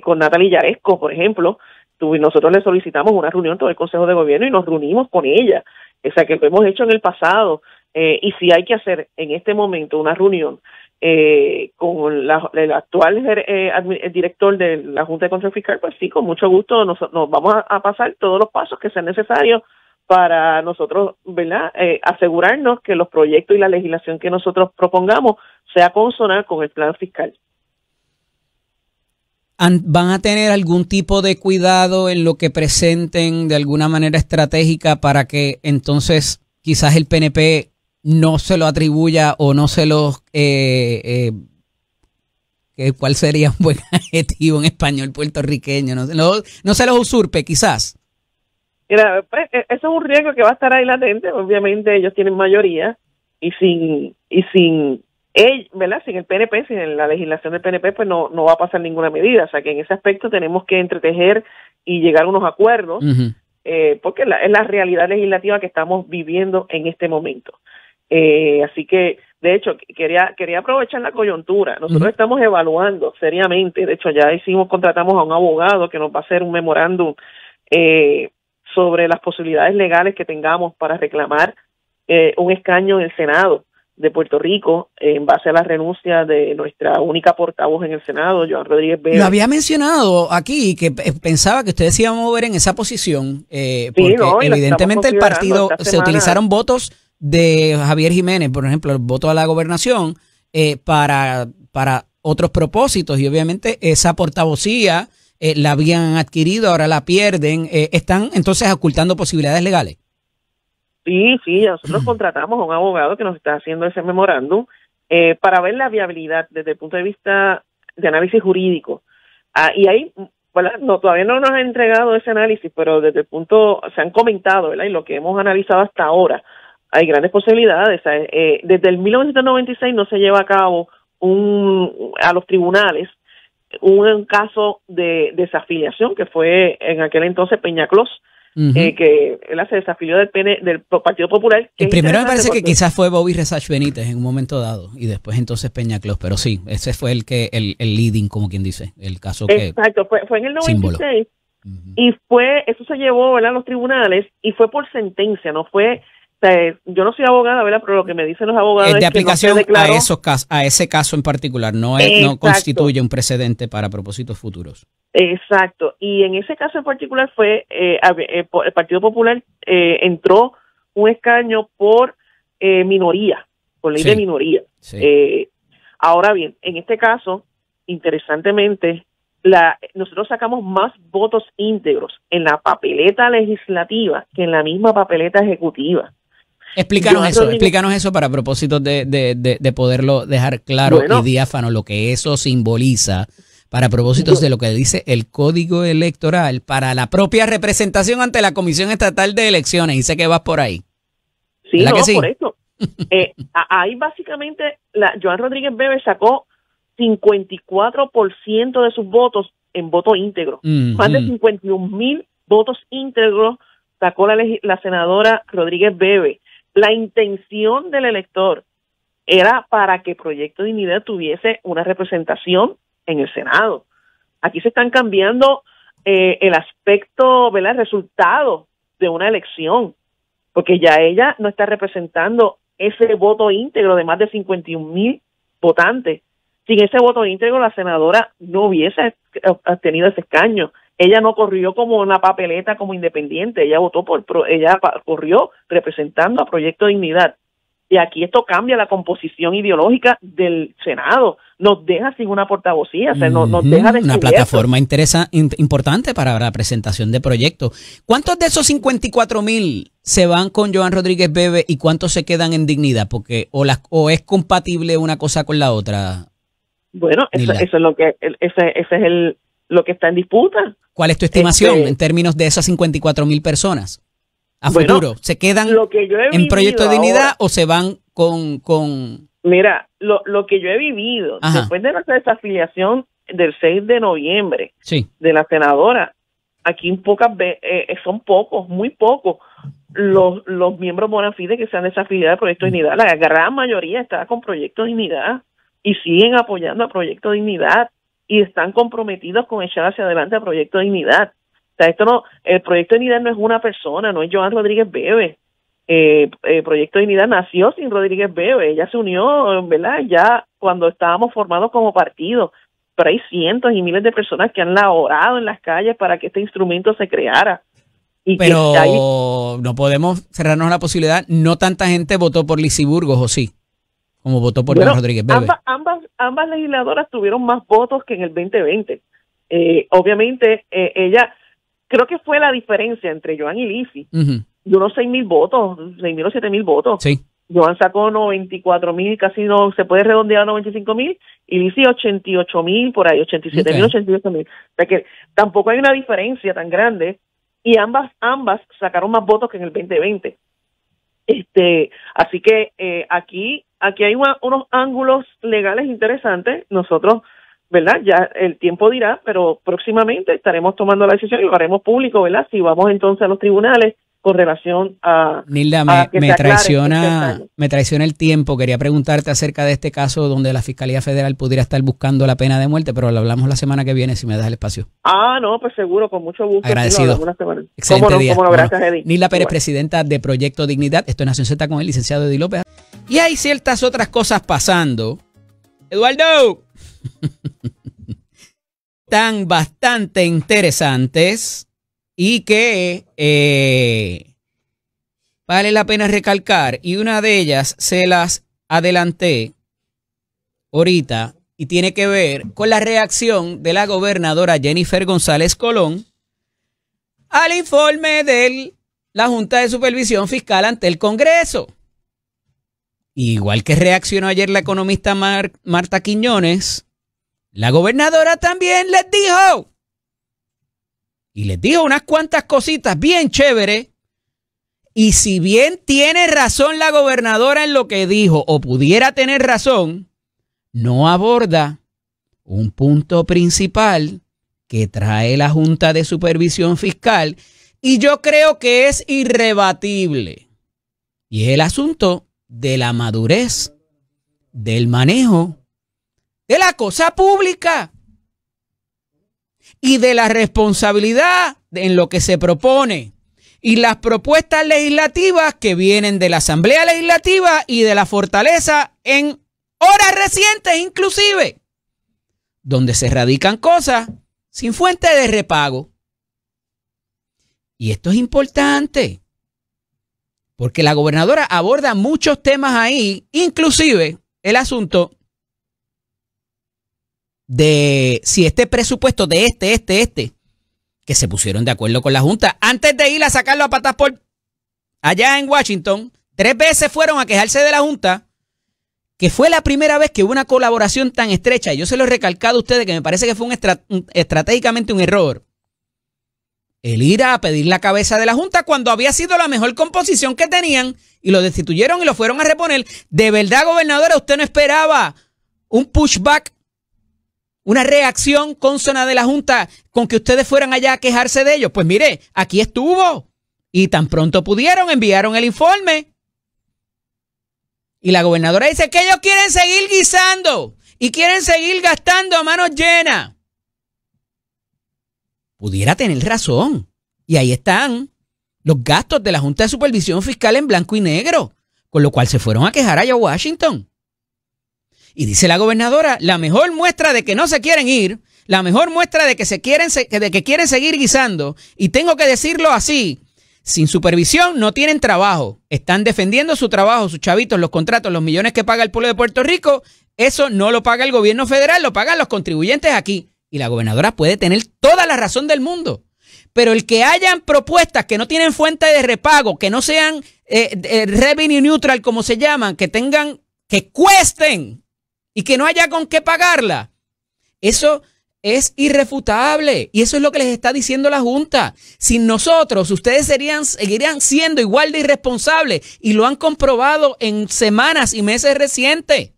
con Natalie Yaresco, por ejemplo. Nosotros le solicitamos una reunión todo el Consejo de Gobierno y nos reunimos con ella. O sea, que lo hemos hecho en el pasado. Y si hay que hacer en este momento una reunión con el actual el director de la Junta de Control Fiscal, pues sí, con mucho gusto nos vamos a pasar todos los pasos que sean necesarios para nosotros, ¿verdad?, asegurarnos que los proyectos y la legislación que nosotros propongamos sea consonante con el plan fiscal. ¿Van a tener algún tipo de cuidado en lo que presenten de alguna manera estratégica para que entonces quizás el PNP no se lo atribuya o no se lo... ¿cuál sería un buen adjetivo en español puertorriqueño? No se los usurpe quizás. Mira, pues, eso es un riesgo que va a estar ahí latente. Obviamente ellos tienen mayoría y sin ¿verdad?, sin el PNP, sin la legislación del PNP, pues no va a pasar ninguna medida. O sea que en ese aspecto tenemos que entretejer y llegar a unos acuerdos, porque es la realidad legislativa que estamos viviendo en este momento. Así que, de hecho, quería aprovechar la coyuntura. Nosotros estamos evaluando seriamente, de hecho ya contratamos a un abogado que nos va a hacer un memorándum sobre las posibilidades legales que tengamos para reclamar un escaño en el Senado de Puerto Rico en base a la renuncia de nuestra única portavoz en el Senado, Joan Rodríguez Bebe. Lo había mencionado aquí, que pensaba que ustedes se iban a mover en esa posición, porque no, evidentemente el partido, se semana utilizaron votos de Javier Jiménez, por ejemplo, el voto a la gobernación, para otros propósitos, y obviamente esa portavocía la habían adquirido, ahora la pierden. ¿Están entonces ocultando posibilidades legales? Sí, nosotros contratamos a un abogado que nos está haciendo ese memorándum para ver la viabilidad desde el punto de vista de análisis jurídico. Y ahí, ¿verdad? No, todavía no nos ha entregado ese análisis, pero desde el punto, se han comentado, ¿verdad? Y lo que hemos analizado hasta ahora, hay grandes posibilidades. Desde el 1996 no se lleva a cabo a los tribunales un caso de desafiliación, que fue en aquel entonces Peñaclós, que él se desafilió del Partido Popular. El primero me parece que quizás fue Bobby Resach Benítez en un momento dado, y después entonces Peñaclós, pero sí, ese fue el leading, como quien dice, el caso que... Exacto, fue en el 96, y eso se llevó, ¿verdad?, a los tribunales, y fue por sentencia, no fue... yo no soy abogada, ¿verdad?, pero lo que me dicen los abogados es de aplicación que no a ese caso en particular, no constituye un precedente para propósitos futuros. Exacto, y en ese caso en particular fue el Partido Popular entró un escaño por minoría, por ley de minoría. Sí. Ahora bien, en este caso, interesantemente, nosotros sacamos más votos íntegros en la papeleta legislativa que en la misma papeleta ejecutiva. Explícanos eso para propósitos de poderlo dejar claro y diáfano, lo que eso simboliza para propósitos de lo que dice el Código Electoral para la propia representación ante la Comisión Estatal de Elecciones. Y sé que vas por ahí. Sí, no, sí? Por eso. Ahí básicamente Joan Rodríguez Bebe sacó 54% de sus votos en voto íntegro. Más de 51,000 votos íntegros sacó la senadora Rodríguez Bebe. La intención del elector era para que Proyecto Dignidad tuviese una representación en el Senado. Aquí se están cambiando el aspecto, ¿verdad?, el resultado de una elección, porque ya ella no está representando ese voto íntegro de más de 51,000 votantes. Sin ese voto íntegro, la senadora no hubiese tenido ese escaño. Ella no corrió como una papeleta como independiente, ella ella corrió representando a Proyecto Dignidad. Y aquí esto cambia la composición ideológica del Senado, nos deja sin una portavocía, o sea, nos deja descubierto. Una plataforma importante para la presentación de proyectos. ¿Cuántos de esos 54,000 se van con Joan Rodríguez Bebe y cuántos se quedan en Dignidad? Porque o es compatible una cosa con la otra. Bueno, eso es lo que lo que está en disputa. ¿Cuál es tu estimación en términos de esas 54,000 personas? A futuro, ¿se quedan en Proyecto de Dignidad o se van con...? Mira, lo que yo he vivido después de la desafiliación del 6 de noviembre de la senadora, aquí son pocos, muy pocos los miembros bona fide que se han desafiliado del Proyecto de Dignidad. La gran mayoría está con Proyecto de Dignidad y siguen apoyando a Proyecto de Dignidad y están comprometidos con echar hacia adelante a Proyecto de Dignidad. O sea, el Proyecto de Dignidad no es una persona, no es Joan Rodríguez Bebe. Proyecto de Dignidad nació sin Rodríguez Bebe. Ella se unió, ¿verdad?, ya cuando estábamos formados como partido. Pero hay cientos y miles de personas que han laborado en las calles para que este instrumento se creara. Pero no podemos cerrarnos la posibilidad. No tanta gente votó por Lizy Burgos, ¿o sí? Como votó por Joan Rodríguez Bebe. Ambas legisladoras tuvieron más votos que en el 2020. Obviamente, ella... Creo que fue la diferencia entre Joan y Lizy, de unos 6,000 votos, 6,000 o 7,000 votos. Sí. Joan sacó 94,000, casi no se puede redondear a 95,000, y Lizy 88,000, por ahí, 87,000, 88,000. O sea que tampoco hay una diferencia tan grande, y ambas sacaron más votos que en el 2020. Así que aquí hay unos ángulos legales interesantes. Nosotros, ¿verdad?, ya el tiempo dirá, pero próximamente estaremos tomando la decisión y lo haremos público, ¿verdad?, si vamos entonces a los tribunales con relación a... Nilda, me traiciona el tiempo. Quería preguntarte acerca de este caso donde la Fiscalía Federal pudiera estar buscando la pena de muerte, pero lo hablamos la semana que viene, si me das el espacio. No, pues seguro, con mucho gusto. Agradecido. Excelente día. ¿Cómo no? Gracias, Eddie. Nilda Pérez, presidenta de Proyecto Dignidad. Esto es Nación Z con el licenciado Eddie López. Y hay ciertas otras cosas pasando. Eduardo. Están bastante interesantes y que vale la pena recalcar. Y una de ellas se las adelanté ahorita y tiene que ver con la reacción de la gobernadora Jennifer González Colón al informe de la Junta de Supervisión Fiscal ante el Congreso. Igual que reaccionó ayer la economista Marta Quiñones, la gobernadora también les dijo. Y les dijo unas cuantas cositas bien chéveres. Y si bien tiene razón la gobernadora en lo que dijo, o pudiera tener razón, no aborda un punto principal que trae la Junta de Supervisión Fiscal. Y yo creo que es irrebatible. Y es el asunto de la madurez del manejo de la cosa pública y de la responsabilidad en lo que se propone y las propuestas legislativas que vienen de la Asamblea Legislativa y de la Fortaleza en horas recientes inclusive, donde se radican cosas sin fuente de repago. Y esto es importante porque la gobernadora aborda muchos temas ahí, inclusive el asunto de si este presupuesto de que se pusieron de acuerdo con la Junta antes de ir a sacarlo a patas por allá en Washington, 3 veces fueron a quejarse de la Junta, que fue la primera vez que hubo una colaboración tan estrecha. Y yo se lo he recalcado a ustedes que me parece que fue estratégicamente un error el ir a pedir la cabeza de la Junta cuando había sido la mejor composición que tenían y lo destituyeron y lo fueron a reponer. De verdad, gobernadora, usted no esperaba un pushback, una reacción consona de la Junta con que ustedes fueran allá a quejarse de ellos. Pues mire, aquí estuvo y tan pronto pudieron, enviaron el informe. Y la gobernadora dice que ellos quieren seguir guisando y quieren seguir gastando a manos llenas. Pudiera tener razón. Y ahí están los gastos de la Junta de Supervisión Fiscal en blanco y negro, con lo cual se fueron a quejar allá a Washington. Y dice la gobernadora, la mejor muestra de que no se quieren ir, la mejor muestra de que quieren seguir guisando, y tengo que decirlo así, sin supervisión no tienen trabajo, están defendiendo su trabajo, sus chavitos, los contratos, los millones que paga el pueblo de Puerto Rico, eso no lo paga el gobierno federal, lo pagan los contribuyentes aquí. Y la gobernadora puede tener toda la razón del mundo. Pero el que hayan propuestas que no tienen fuente de repago, que no sean revenue neutral como se llaman, que cuesten y que no haya con qué pagarla, eso es irrefutable. Y eso es lo que les está diciendo la Junta. Sin nosotros, ustedes seguirían siendo igual de irresponsables y lo han comprobado en semanas y meses recientes.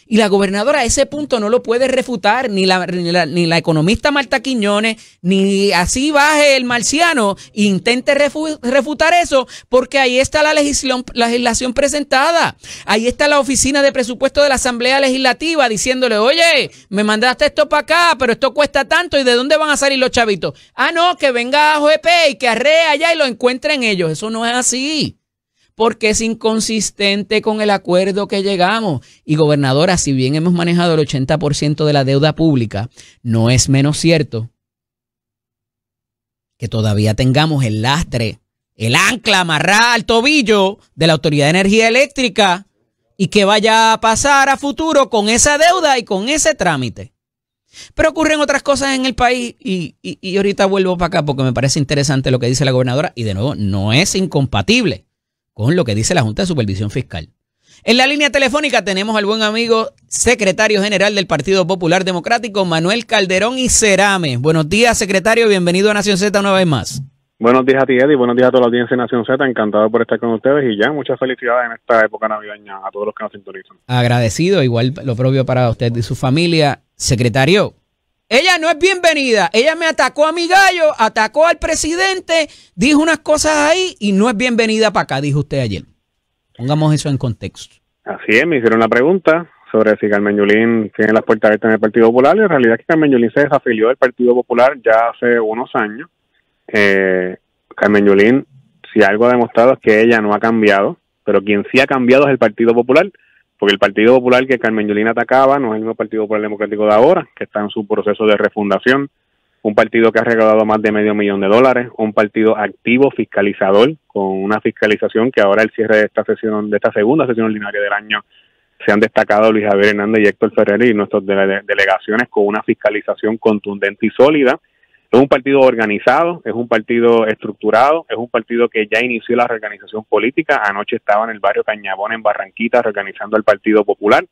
Y la gobernadora a ese punto no lo puede refutar, ni la economista Marta Quiñones, ni así baje el marciano e intente refutar eso, porque ahí está la legislación presentada. Ahí está la oficina de presupuesto de la Asamblea Legislativa diciéndole, oye, me mandaste esto para acá, pero esto cuesta tanto, ¿y de dónde van a salir los chavitos? No, que venga a OEP y que arree allá y lo encuentren ellos. Eso no es así, porque es inconsistente con el acuerdo que llegamos. Y gobernadora, si bien hemos manejado el 80% de la deuda pública, no es menos cierto que todavía tengamos el lastre, el ancla amarrada al tobillo de la Autoridad de Energía Eléctrica y que vaya a pasar a futuro con esa deuda y con ese trámite. Pero ocurren otras cosas en el país y ahorita vuelvo para acá porque me parece interesante lo que dice la gobernadora y de nuevo no es incompatible con lo que dice la Junta de Supervisión Fiscal. En la línea telefónica tenemos al buen amigo secretario general del Partido Popular Democrático, Manuel Calderón y Cerame. Buenos días, secretario, bienvenido a Nación Z una vez más. Buenos días a ti, Eddie, buenos días a toda la audiencia de Nación Z, encantado por estar con ustedes y ya, muchas felicidades en esta época navideña a todos los que nos sintonizan. Agradecido, igual lo propio para usted y su familia. Secretario, ella no es bienvenida. Ella me atacó a mi gallo, atacó al presidente, dijo unas cosas ahí y no es bienvenida para acá, dijo usted ayer. Pongamos eso en contexto. Así es, me hicieron la pregunta sobre si Carmen Yulín tiene las puertas abiertas en el Partido Popular, y en realidad es que Carmen Yulín se desafilió del Partido Popular ya hace unos años. Carmen Yulín, si algo ha demostrado es que ella no ha cambiado, pero quien sí ha cambiado es el Partido Popular, porque el Partido Popular que Carmen Yulín atacaba no es el mismo Partido Popular Democrático de ahora, que está en su proceso de refundación, un partido que ha recaudado más de $500,000, un partido activo, fiscalizador, con una fiscalización que ahora al cierre de esta sesión, de esta segunda sesión ordinaria del año, se han destacado Luis Javier Hernández y Héctor Ferrer y nuestras delegaciones con una fiscalización contundente y sólida. Es un partido organizado, es un partido estructurado, es un partido que ya inició la reorganización política. Anoche estaba en el barrio Cañabón, en Barranquita, reorganizando el Partido Popular.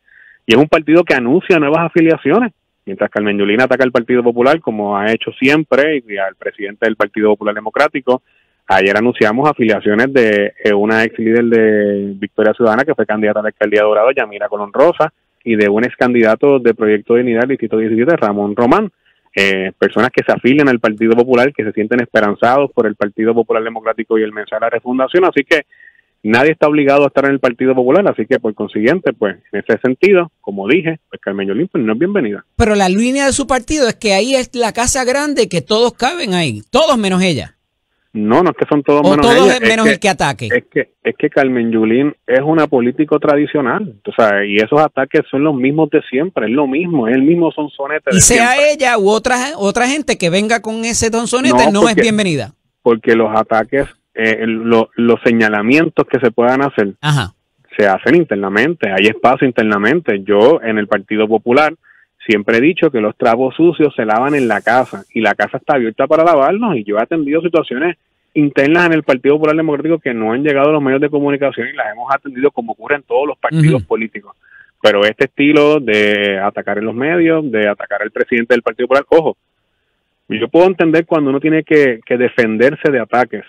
Y es un partido que anuncia nuevas afiliaciones. Mientras Carmen Yulín ataca al Partido Popular, como ha hecho siempre, y al presidente del Partido Popular Democrático, ayer anunciamos afiliaciones de una ex líder de Victoria Ciudadana, que fue candidata a la alcaldía de Dorado, Yamira Colón Rosa, y de un ex candidato de Proyecto de Dignidad del Distrito 17, Ramón Román. Personas que se afilian al Partido Popular, que se sienten esperanzados por el Partido Popular Democrático y el mensaje de la refundación, así que nadie está obligado a estar en el Partido Popular, así que por consiguiente, pues en ese sentido, como dije, pues Carmen Yulín pues, no es bienvenida. Pero la línea de su partido es que ahí es la casa grande, que todos caben ahí, todos menos ella. No, no es que son todos o menos todos ella, menos el que ataque. Es que Carmen Yulín es una político tradicional, o sea, y esos ataques son los mismos de siempre, es lo mismo, es el mismo sonsonete de y sea siempre. ella u otra gente que venga con ese sonsonete no es bienvenida. Porque los ataques, los señalamientos que se puedan hacer, Ajá, se hacen internamente, hay espacio internamente. Yo en el Partido Popular siempre he dicho que los trapos sucios se lavan en la casa y la casa está abierta para lavarnos, y yo he atendido situaciones internas en el Partido Popular Democrático que no han llegado a los medios de comunicación y las hemos atendido como ocurre en todos los partidos políticos. Pero este estilo de atacar en los medios, de atacar al presidente del Partido Popular, ojo, yo puedo entender cuando uno tiene que defenderse de ataques,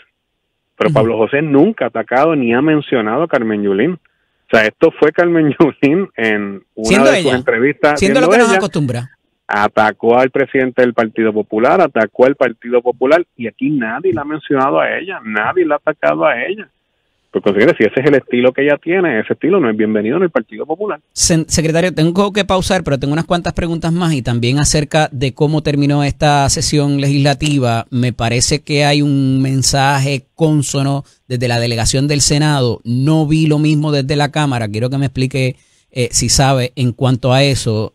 pero Pablo José nunca ha atacado ni ha mencionado a Carmen Yulín. O sea, esto fue Carmen Yulín en una de sus entrevistas. Siendo lo que nos acostumbra. Atacó al presidente del Partido Popular, atacó al Partido Popular, y aquí nadie la ha mencionado a ella, nadie la ha atacado a ella. Por consiguiente, si ese es el estilo que ella tiene, ese estilo no es bienvenido en el Partido Popular. Secretario, tengo que pausar, pero tengo unas cuantas preguntas más, y también acerca de cómo terminó esta sesión legislativa. Me parece que hay un mensaje cónsono desde la delegación del Senado. No vi lo mismo desde la Cámara. Quiero que me explique si sabe en cuanto a eso.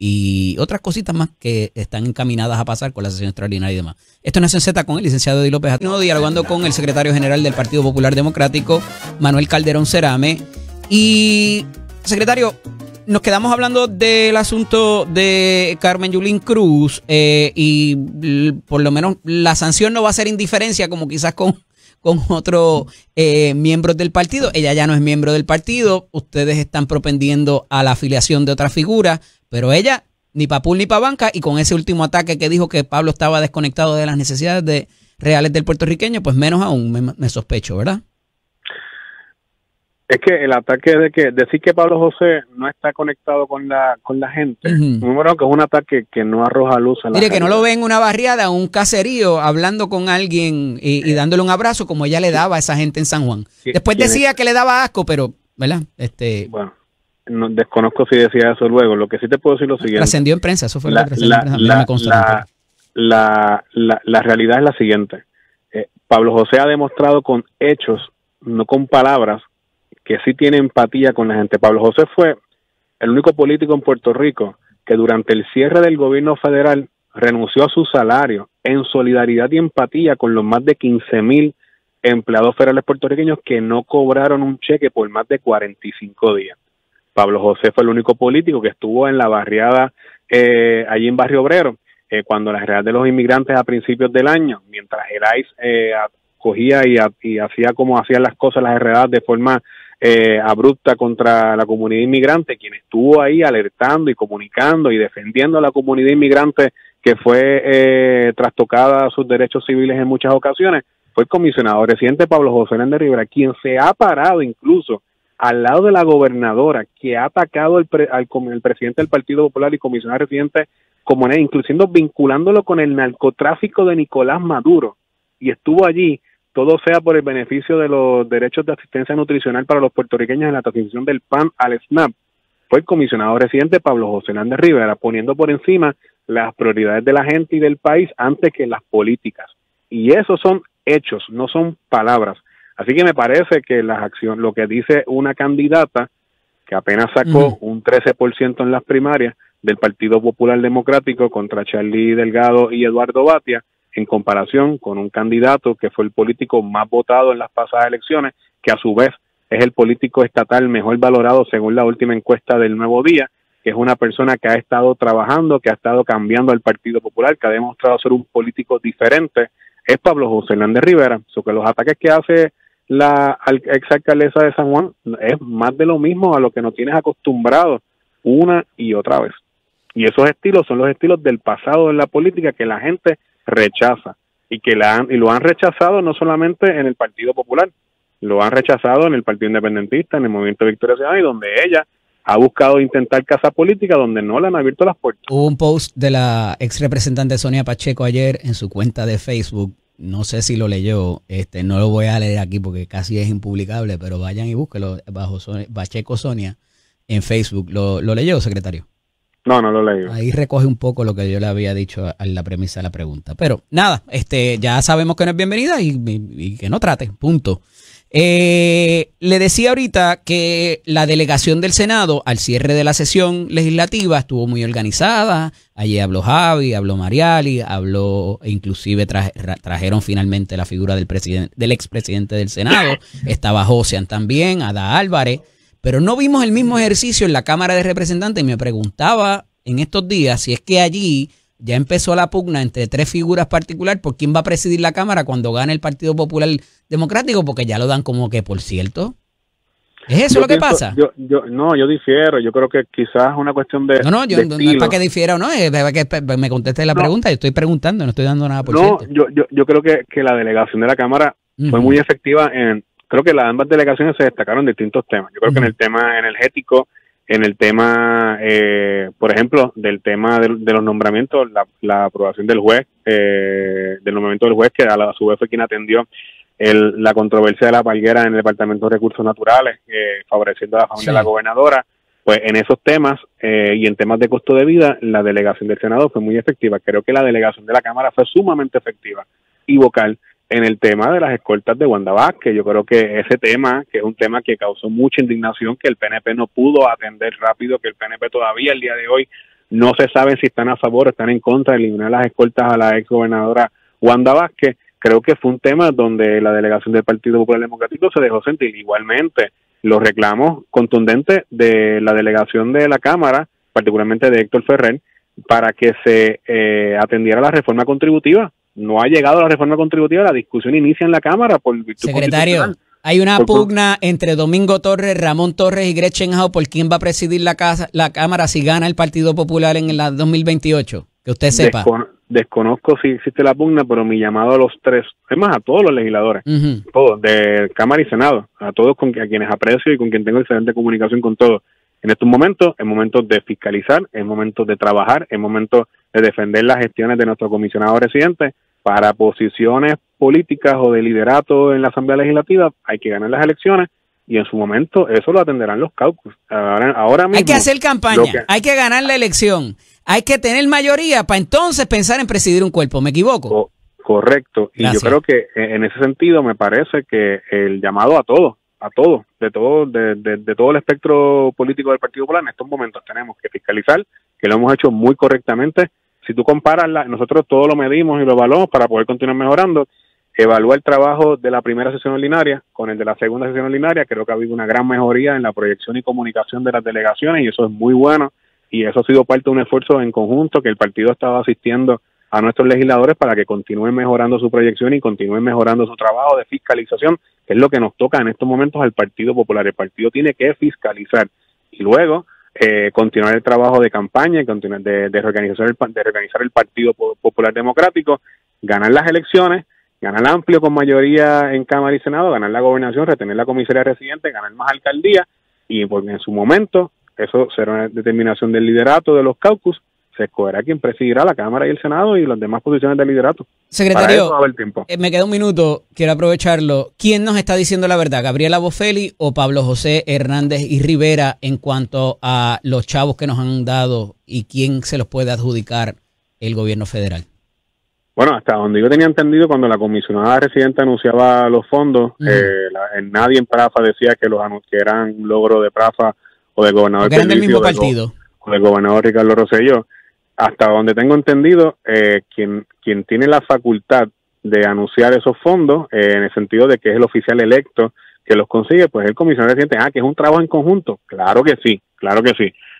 Y otras cositas más que están encaminadas a pasar con la sesión extraordinaria y demás. Esto es Nación Z con el licenciado Eddie López Aquino, dialogando con el secretario general del Partido Popular Democrático, Manuel Calderón Cerame. Y, secretario, nos quedamos hablando del asunto de Carmen Yulín Cruz, y por lo menos la sanción no va a ser indiferencia como quizás con otros miembros del partido. Ella ya no es miembro del partido, ustedes están propendiendo a la afiliación de otra figura, pero ella ni pa' pool ni pa' banca, y con ese último ataque que dijo que Pablo estaba desconectado de las necesidades reales del puertorriqueño, pues menos aún me sospecho, ¿verdad? Es que el ataque de decir que Pablo José no está conectado con la gente, número que es un ataque que no arroja luz a la gente. Mire, que no lo ve en una barriada, un caserío, hablando con alguien y dándole un abrazo como ella le daba a esa gente en San Juan. Después decía que le daba asco, pero, ¿verdad? Bueno, no, desconozco si decía eso luego. Lo que sí te puedo decir lo siguiente. Trascendió en prensa, eso fue la realidad es la siguiente. Pablo José ha demostrado con hechos, no con palabras, que sí tiene empatía con la gente. Pablo José fue el único político en Puerto Rico que durante el cierre del gobierno federal renunció a su salario en solidaridad y empatía con los más de 15,000 empleados federales puertorriqueños que no cobraron un cheque por más de 45 días. Pablo José fue el único político que estuvo en la barriada allí en Barrio Obrero, cuando la realidad de los inmigrantes a principios del año, mientras el ICE cogía y hacía como hacían las cosas las herredadas de forma abrupta contra la comunidad inmigrante, quien estuvo ahí alertando y comunicando y defendiendo a la comunidad inmigrante que fue trastocada sus derechos civiles en muchas ocasiones, fue el comisionado residente Pablo José Hernández Rivera, quien se ha parado incluso al lado de la gobernadora, que ha atacado el presidente del Partido Popular y comisionado residente como inclusive vinculándolo con el narcotráfico de Nicolás Maduro, y estuvo allí, todo sea por el beneficio de los derechos de asistencia nutricional para los puertorriqueños en la transición del PAN al SNAP, fue el comisionado residente Pablo José Hernández Rivera, poniendo por encima las prioridades de la gente y del país antes que las políticas. Y esos son hechos, no son palabras. Así que me parece que las acciones, lo que dice una candidata que apenas sacó un 13% en las primarias del Partido Popular Democrático contra Charlie Delgado y Eduardo Batia, en comparación con un candidato que fue el político más votado en las pasadas elecciones, que a su vez es el político estatal mejor valorado según la última encuesta del Nuevo Día, que es una persona que ha estado trabajando, que ha estado cambiando al Partido Popular, que ha demostrado ser un político diferente, es Pablo José Hernández Rivera. So que los ataques que hace la exalcaldesa de San Juan es más de lo mismo a lo que nos tienes acostumbrados una y otra vez. Y esos estilos son los estilos del pasado en la política que la gente rechaza y que lo han rechazado no solamente en el Partido Popular, lo han rechazado en el Partido Independentista, en el Movimiento Victoria Ciudadana, y donde ella ha buscado intentar casa política donde no le han abierto las puertas. Hubo un post de la ex representante Sonia Pacheco ayer en su cuenta de Facebook, no sé si lo leyó, no lo voy a leer aquí porque casi es impublicable, pero vayan y búsquelo bajo Pacheco Sonia en Facebook. ¿Lo leyó, secretario? No lo leí. Ahí recoge un poco lo que yo le había dicho a la premisa de la pregunta. Pero nada, ya sabemos que no es bienvenida y que no trate, punto. Le decía ahorita que la delegación del Senado al cierre de la sesión legislativa estuvo muy organizada. Allí habló Javi, habló Mariali, inclusive trajeron finalmente la figura del expresidente del Senado. Estaba Josean también, Ada Álvarez. Pero no vimos el mismo ejercicio en la Cámara de Representantes y me preguntaba en estos días si es que allí ya empezó la pugna entre tres figuras particulares por quién va a presidir la Cámara cuando gane el Partido Popular Democrático, porque ya lo dan como que por cierto. ¿Es eso lo que pasa? Yo difiero. Yo creo que quizás es una cuestión de No es para que difiera o no, es para que me conteste la pregunta. Yo estoy preguntando, no estoy dando nada por cierto. Yo creo que la delegación de la Cámara fue muy efectiva creo que las ambas delegaciones se destacaron en distintos temas. Yo creo que en el tema energético, en el tema, por ejemplo, del tema de los nombramientos, la aprobación del juez, del nombramiento del juez, que a su vez fue quien atendió la controversia de la palguera en el Departamento de Recursos Naturales, favoreciendo a la familia de la gobernadora. Pues en esos temas y en temas de costo de vida, la delegación del Senado fue muy efectiva. Creo que la delegación de la Cámara fue sumamente efectiva y vocal en el tema de las escoltas de Wanda Vázquez. Yo creo que ese tema, que es un tema que causó mucha indignación, que el PNP no pudo atender rápido, que el PNP todavía el día de hoy no se sabe si están a favor o están en contra de eliminar las escoltas a la ex gobernadora Wanda Vázquez. Creo que fue un tema donde la delegación del Partido Popular Democrático se dejó sentir. Igualmente, los reclamos contundentes de la delegación de la Cámara, particularmente de Héctor Ferrer, para que se atendiera la reforma contributiva. No ha llegado la reforma contributiva, la discusión inicia en la Cámara por virtud Secretario, hay una pugna entre Domingo Torres, Ramón Torres y Gretchen Howe por quién va a presidir la Cámara si gana el Partido Popular en la 2028, que usted sepa. Desconozco si existe la pugna, pero mi llamado a los tres, es más, a todos los legisladores, todos, de Cámara y Senado, a todos a quienes aprecio y con quien tengo excelente comunicación con todos. En estos momentos, es momento de fiscalizar, es momento de trabajar, es momento de defender las gestiones de nuestro comisionado residente. Para posiciones políticas o de liderato en la Asamblea Legislativa hay que ganar las elecciones y en su momento eso lo atenderán los caucus. Ahora mismo hay que hacer campaña, hay que ganar la elección, hay que tener mayoría para entonces pensar en presidir un cuerpo. ¿Me equivoco? Correcto. Y Gracias. Yo creo que en ese sentido me parece que el llamado a todos, de todo el espectro político del Partido Popular, en estos momentos tenemos que fiscalizar, que lo hemos hecho muy correctamente. Si tú comparas, nosotros todo lo medimos y lo evaluamos para poder continuar mejorando. Evalúa el trabajo de la primera sesión ordinaria con el de la segunda sesión ordinaria. Creo que ha habido una gran mejoría en la proyección y comunicación de las delegaciones y eso es muy bueno. Y eso ha sido parte de un esfuerzo en conjunto que el partido ha estado asistiendo a nuestros legisladores para que continúen mejorando su proyección y continúen mejorando su trabajo de fiscalización, que es lo que nos toca en estos momentos al Partido Popular. El partido tiene que fiscalizar y luego continuar el trabajo de campaña y continuar de reorganizar el Partido Popular Democrático, ganar las elecciones ganar amplio con mayoría en Cámara y Senado, ganar la gobernación, retener la comisaría residente, ganar más alcaldía, y porque en su momento, eso será una determinación del liderato de los caucus, se escogerá quien presidirá la Cámara y el Senado y las demás posiciones del liderato. Secretario, para eso va a haber tiempo. Me queda un minuto, quiero aprovecharlo. ¿Quién nos está diciendo la verdad, Gabriela Boffelli o Pablo José Hernández y Rivera, en cuanto a los chavos que nos han dado y quién se los puede adjudicar el gobierno federal? Bueno, hasta donde yo tenía entendido, cuando la comisionada residente anunciaba los fondos, nadie en Prafa decía que que eran un logro de Prafa o del gobernador Porque eran del mismo partido. O del gobernador Ricardo Rosselló. Hasta donde tengo entendido, quien tiene la facultad de anunciar esos fondos, en el sentido de que es el oficial electo que los consigue, pues el comisionado residente, que es un trabajo en conjunto. Claro que sí.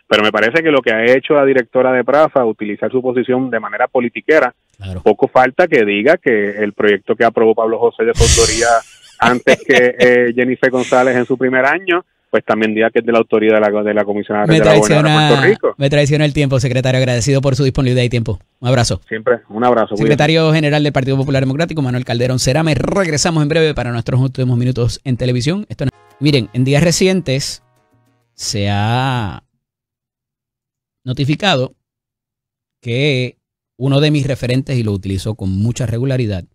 Pero me parece que lo que ha hecho la directora de Prafa, utilizar su posición de manera politiquera, claro. Poco falta que diga que el proyecto que aprobó Pablo José de su autoría antes que Jennifer González en su primer año, pues también diga que es de la autoría de la comisionada de la gobernadora de Puerto Rico. Me traiciona el tiempo, secretario. Agradecido por su disponibilidad y tiempo. Un abrazo. Siempre, un abrazo. Secretario General del Partido Popular Democrático, Manuel Calderón Cerame. Regresamos en breve para nuestros últimos minutos en televisión. Miren, en días recientes se ha notificado que uno de mis referentes, y lo utilizo con mucha regularidad,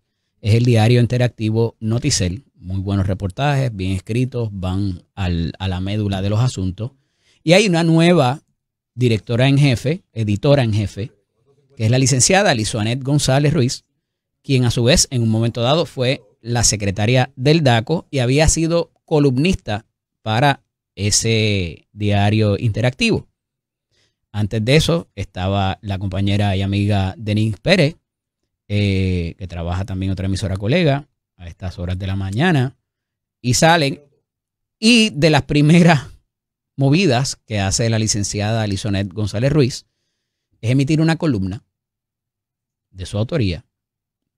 es el diario interactivo Noticel. Muy buenos reportajes, bien escritos, van a la médula de los asuntos. Y hay una nueva editora en jefe, que es la licenciada Lizoanet González Ruiz, quien a su vez en un momento dado fue la secretaria del DACO y había sido columnista para ese diario interactivo. Antes de eso estaba la compañera y amiga Denise Pérez, que trabaja también otra emisora colega a estas horas de la mañana, y salen, y de las primeras movidas que hace la licenciada Lizoanet González Ruiz es emitir una columna de su autoría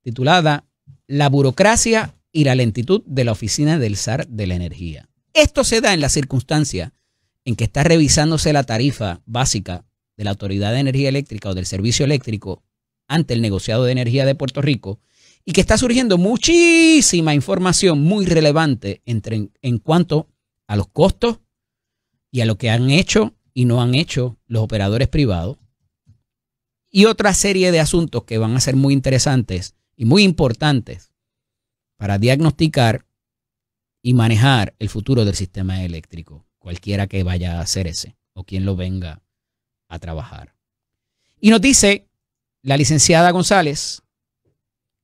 titulada La burocracia y la lentitud de la oficina del SAR de la energía. Esto se da en la circunstancia en que está revisándose la tarifa básica de la Autoridad de Energía Eléctrica o del Servicio Eléctrico ante el negociado de energía de Puerto Rico, y que está surgiendo muchísima información muy relevante en cuanto a los costos y a lo que han hecho y no han hecho los operadores privados, y otra serie de asuntos que van a ser muy interesantes y muy importantes para diagnosticar y manejar el futuro del sistema eléctrico, cualquiera que vaya a hacer ese o quien lo venga a trabajar. Y nos dice la licenciada González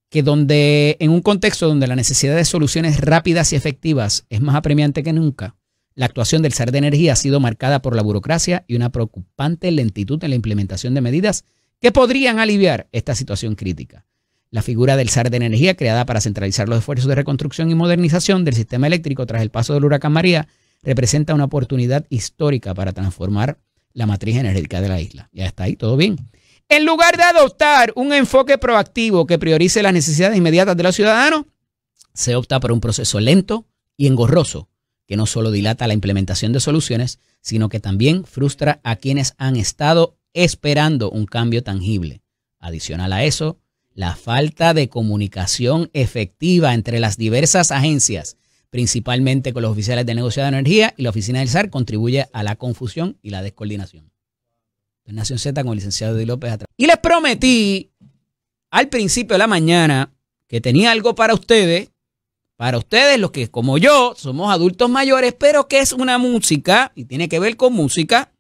que en un contexto donde la necesidad de soluciones rápidas y efectivas es más apremiante que nunca, la actuación del SAR de Energía ha sido marcada por la burocracia y una preocupante lentitud en la implementación de medidas que podrían aliviar esta situación crítica. La figura del SAR de Energía, creada para centralizar los esfuerzos de reconstrucción y modernización del sistema eléctrico tras el paso del huracán María, representa una oportunidad histórica para transformar la matriz energética de la isla. Ya está ahí, todo bien. En lugar de adoptar un enfoque proactivo que priorice las necesidades inmediatas de los ciudadanos, se opta por un proceso lento y engorroso que no solo dilata la implementación de soluciones, sino que también frustra a quienes han estado esperando un cambio tangible. Adicional a eso, la falta de comunicación efectiva entre las diversas agencias, principalmente con los oficiales del negociado de energía y la oficina del SAR, contribuye a la confusión y la descoordinación. Nación Z con el licenciado Eddie López atrás. Y les prometí al principio de la mañana que tenía algo para ustedes los que como yo somos adultos mayores, pero que es una música y tiene que ver con música,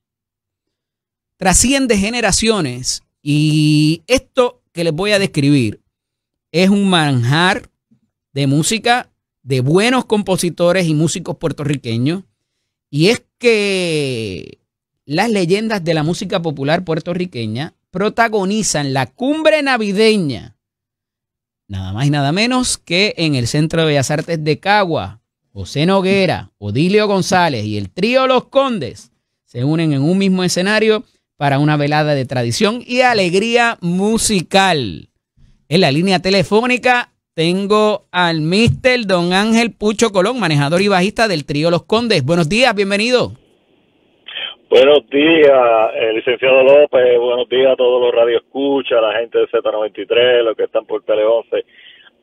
trasciende generaciones, y esto que les voy a describir es un manjar de música de buenos compositores y músicos puertorriqueños, y es que las leyendas de la música popular puertorriqueña protagonizan la cumbre navideña, nada más y nada menos que en el Centro de Bellas Artes de Cagua. José Noguera, Odilio González y el trío Los Condes se unen en un mismo escenario para una velada de tradición y alegría musical. En la línea telefónica tengo al Mr. Don Ángel Pucho Colón, manejador y bajista del trío Los Condes. Buenos días, bienvenido. Buenos días, licenciado López. Buenos días a todos los radioescuchas, la gente de Z93, los que están por Tele 11.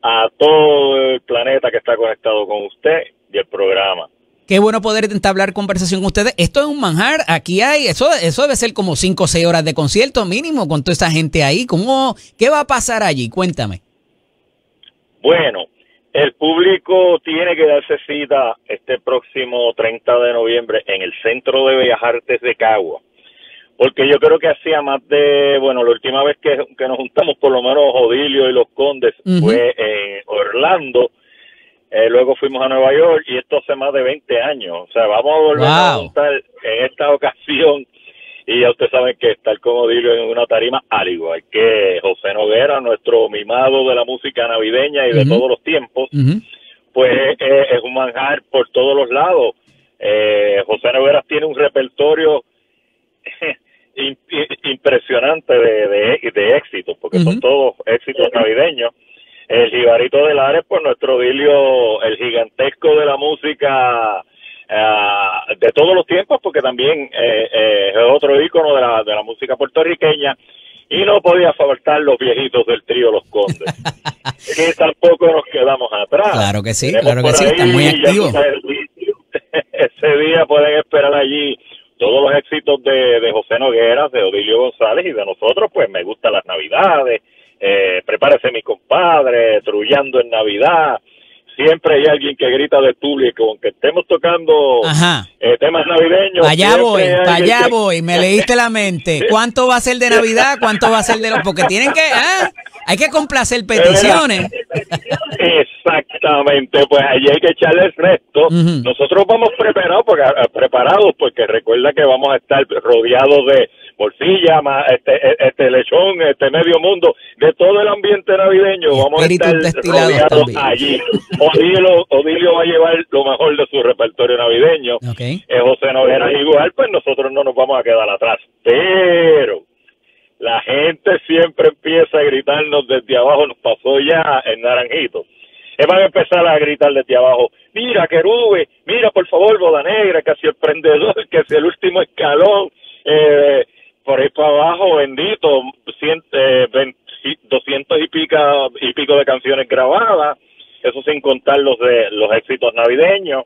a todo el planeta que está conectado con usted y el programa. Qué bueno poder entablar conversación con ustedes. Esto es un manjar. Aquí hay, eso debe ser como 5 o 6 horas de concierto mínimo con toda esa gente ahí. ¿Qué va a pasar allí? Cuéntame. Bueno, el público tiene que darse cita este próximo 30 de noviembre en el Centro de Bellas Artes de Cagua. Porque yo creo que hacía más de, bueno, la última vez que nos juntamos, por lo menos Odilio y los Condes, fue en Orlando. Luego fuimos a Nueva York y esto hace más de 20 años. O sea, vamos a volver a juntar en esta ocasión. Y ya ustedes saben que estar con Odilio en una tarima, al igual que José Noguera, nuestro mimado de la música navideña y de todos los tiempos, pues es un manjar por todos los lados. José Noguera tiene un repertorio impresionante de éxitos, porque son todos éxitos navideños. El Jibarito de Lares, pues nuestro Odilio, el gigantesco de la música de todos los tiempos, porque también es otro ícono de la música puertorriqueña, y no podía faltar los viejitos del trío Los Condes, que tampoco nos quedamos atrás. Claro que sí, está muy activo. Ese día pueden esperar allí todos los éxitos de José Noguera, de Odilio González y de nosotros, pues Me Gustan las Navidades, Prepárese mi compadre, Trullando en Navidad. Siempre hay alguien que grita del público, aunque estemos tocando temas navideños. Allá voy, me leíste la mente. ¿Cuánto va a ser de Navidad? ¿Cuánto va a ser de los...? Porque tienen que... hay que complacer peticiones. Exactamente, pues allí hay que echarle el resto. Nosotros vamos preparados porque recuerda que vamos a estar rodeados de morcilla, este lechón, medio mundo, de todo el ambiente navideño. Vamos a estar rodeados allí. Odilio va a llevar lo mejor de su repertorio navideño. José Noguera igual, pues nosotros no nos vamos a quedar atrás. Pero la gente siempre empieza a gritarnos desde abajo. Nos pasó ya en Naranjito. Van a empezar a gritar desde abajo: mira, Querube, mira, por favor, Boda Negra, que si el prendedor, que si el último escalón, por ahí para abajo, bendito, 200 y pico de canciones grabadas, eso sin contar los éxitos navideños.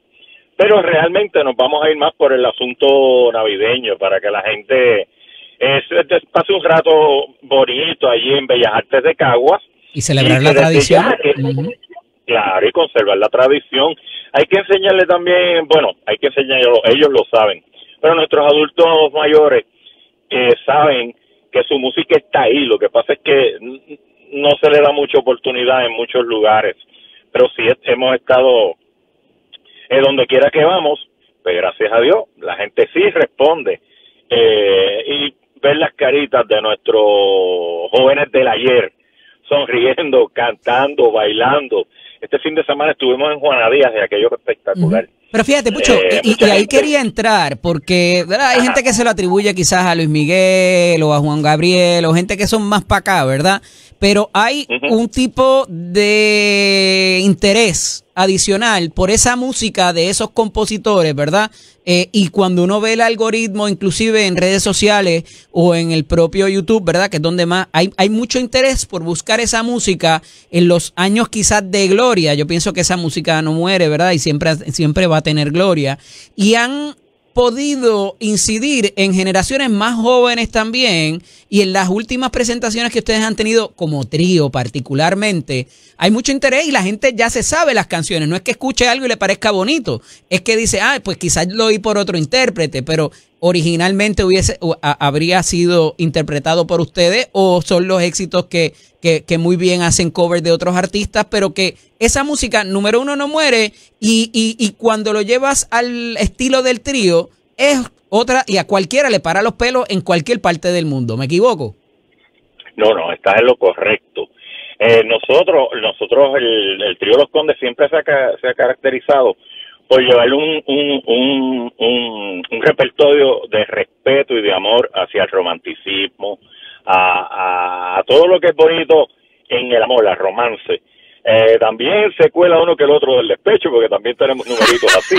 Pero realmente nos vamos a ir más por el asunto navideño, para que la gente pase un rato bonito allí en Bellas Artes de Caguas. Y celebrar la tradición. Claro, y conservar la tradición. Hay que enseñarle también, hay que enseñarlo, ellos lo saben, pero nuestros adultos mayores saben que su música está ahí. Lo que pasa es que no se le da mucha oportunidad en muchos lugares, pero sí hemos estado donde quiera que vamos, pues gracias a Dios, la gente sí responde, y ver las caritas de nuestros jóvenes del ayer, sonriendo, cantando, bailando. Este fin de semana estuvimos en Juana Díaz y aquello fue espectacular. Pero fíjate, Pucho, y ahí quería entrar, porque ¿verdad? Hay gente que se lo atribuye quizás a Luis Miguel o a Juan Gabriel, o gente que son más para acá, ¿verdad? Pero hay un tipo de interés adicional por esa música de esos compositores, ¿verdad? Y cuando uno ve el algoritmo, inclusive en redes sociales o en el propio YouTube, ¿verdad? Que es donde más hay mucho interés por buscar esa música en los años quizás de gloria. Yo pienso que esa música no muere, ¿verdad? Y siempre va a tener gloria. Y han podido incidir en generaciones más jóvenes también, y en las últimas presentaciones que ustedes han tenido como trío particularmente, hay mucho interés y la gente ya se sabe las canciones. No es que escuche algo y le parezca bonito, es que dice, pues quizás lo oí por otro intérprete, pero originalmente habría sido interpretado por ustedes, o son los éxitos que muy bien hacen cover de otros artistas, pero que esa música, número uno, no muere, y cuando lo llevas al estilo del trío, es otra, y a cualquiera le para los pelos en cualquier parte del mundo. ¿Me equivoco? No, estás en lo correcto. Nosotros el trío Los Condes siempre se ha caracterizado por llevar un repertorio de respeto y de amor hacia el romanticismo, a todo lo que es bonito en el amor, el romance. También se cuela uno que el otro del despecho, porque también tenemos numeritos así,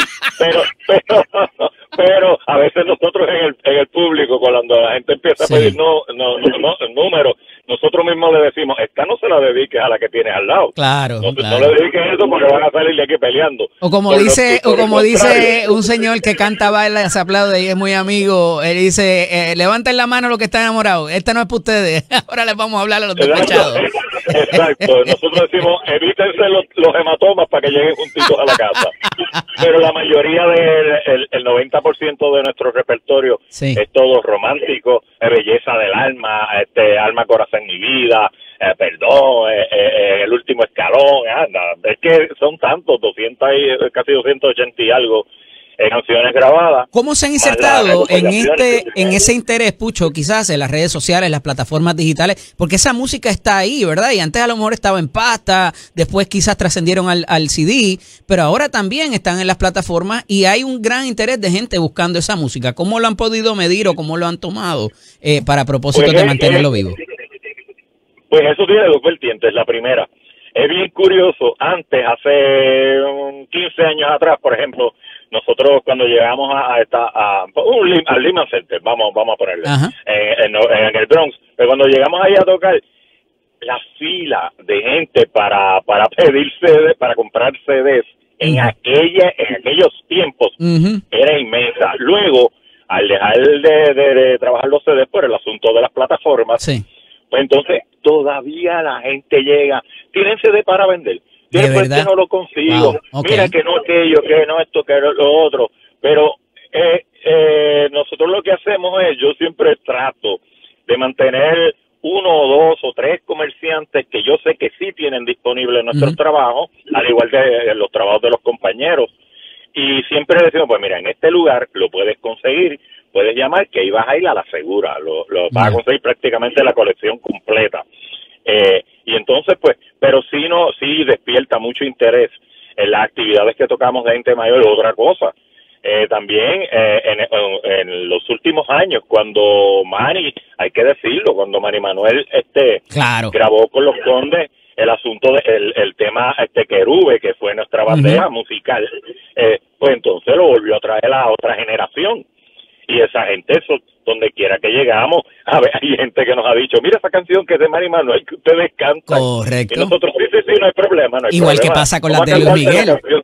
pero a veces nosotros en el público, cuando la gente empieza a pedir números, nosotros mismos le decimos, esta no se la dediques a la que tienes al lado. Claro, No claro. le dediques eso porque van a salir de aquí peleando. O como dice un señor que canta, baila, se aplaude y es muy amigo, él dice, levanten la mano los que están enamorados, esta no es para ustedes, ahora les vamos a hablar a los despechados. Exacto, nosotros decimos, evítense los hematomas para que lleguen juntitos a la casa. Pero la mayoría el 90% de nuestro repertorio Sí. es todo romántico, belleza del alma, alma, corazón, mi vida, perdón, el último escalón, es que son tantos, 200 y casi 280 y algo canciones grabadas. ¿Cómo se han más las insertado recopilaciones en ese interés, Pucho, quizás en las redes sociales, las plataformas digitales? Porque esa música está ahí, ¿verdad? Y antes a lo mejor estaba en pasta, después quizás trascendieron al CD, pero ahora también están en las plataformas y hay un gran interés de gente buscando esa música. ¿Cómo lo han podido medir o cómo lo han tomado para propósitos de mantenerlo vivo? Pues eso tiene dos vertientes. La primera, es bien curioso, antes, hace 15 años atrás, por ejemplo, nosotros cuando llegamos al Lehman Center, vamos a ponerle, en el Bronx, pero cuando llegamos ahí a tocar, la fila de gente para pedir CDs, para comprar CDs, en aquellos tiempos, era inmensa. Luego, al dejar de trabajar los CDs por el asunto de las plataformas, Sí. pues entonces todavía la gente llega, tienen CD para vender. ¿De Después verdad? que no lo consigo, Wow, ok. mira que no aquello, que no esto, que lo otro, pero nosotros lo que hacemos es, yo siempre trato de mantener 1 o 2 o 3 comerciantes que yo sé que sí tienen disponible nuestros trabajos, al igual que los trabajos de los compañeros, y siempre decimos, pues mira, en este lugar lo puedes conseguir, puedes llamar que ahí vas a ir a la segura, lo vas a conseguir prácticamente la colección completa. Y entonces, pues, pero sí despierta mucho interés en las actividades que tocamos de gente mayor. Otra cosa, también en los últimos años, cuando Manny, hay que decirlo, cuando Manny Manuel Claro. grabó con los Condes el asunto el tema Querube, que fue nuestra bandera musical, pues entonces lo volvió a traer a otra generación. Y esa gente, eso, donde quiera que llegamos, a ver, hay gente que nos ha dicho, mira esa canción que es de Manny Manuel, que ustedes cantan. Correcto. Y nosotros, sí, no hay problema, no hay Igual problema. que pasa con las Vamos de a Luis cantarte Miguel.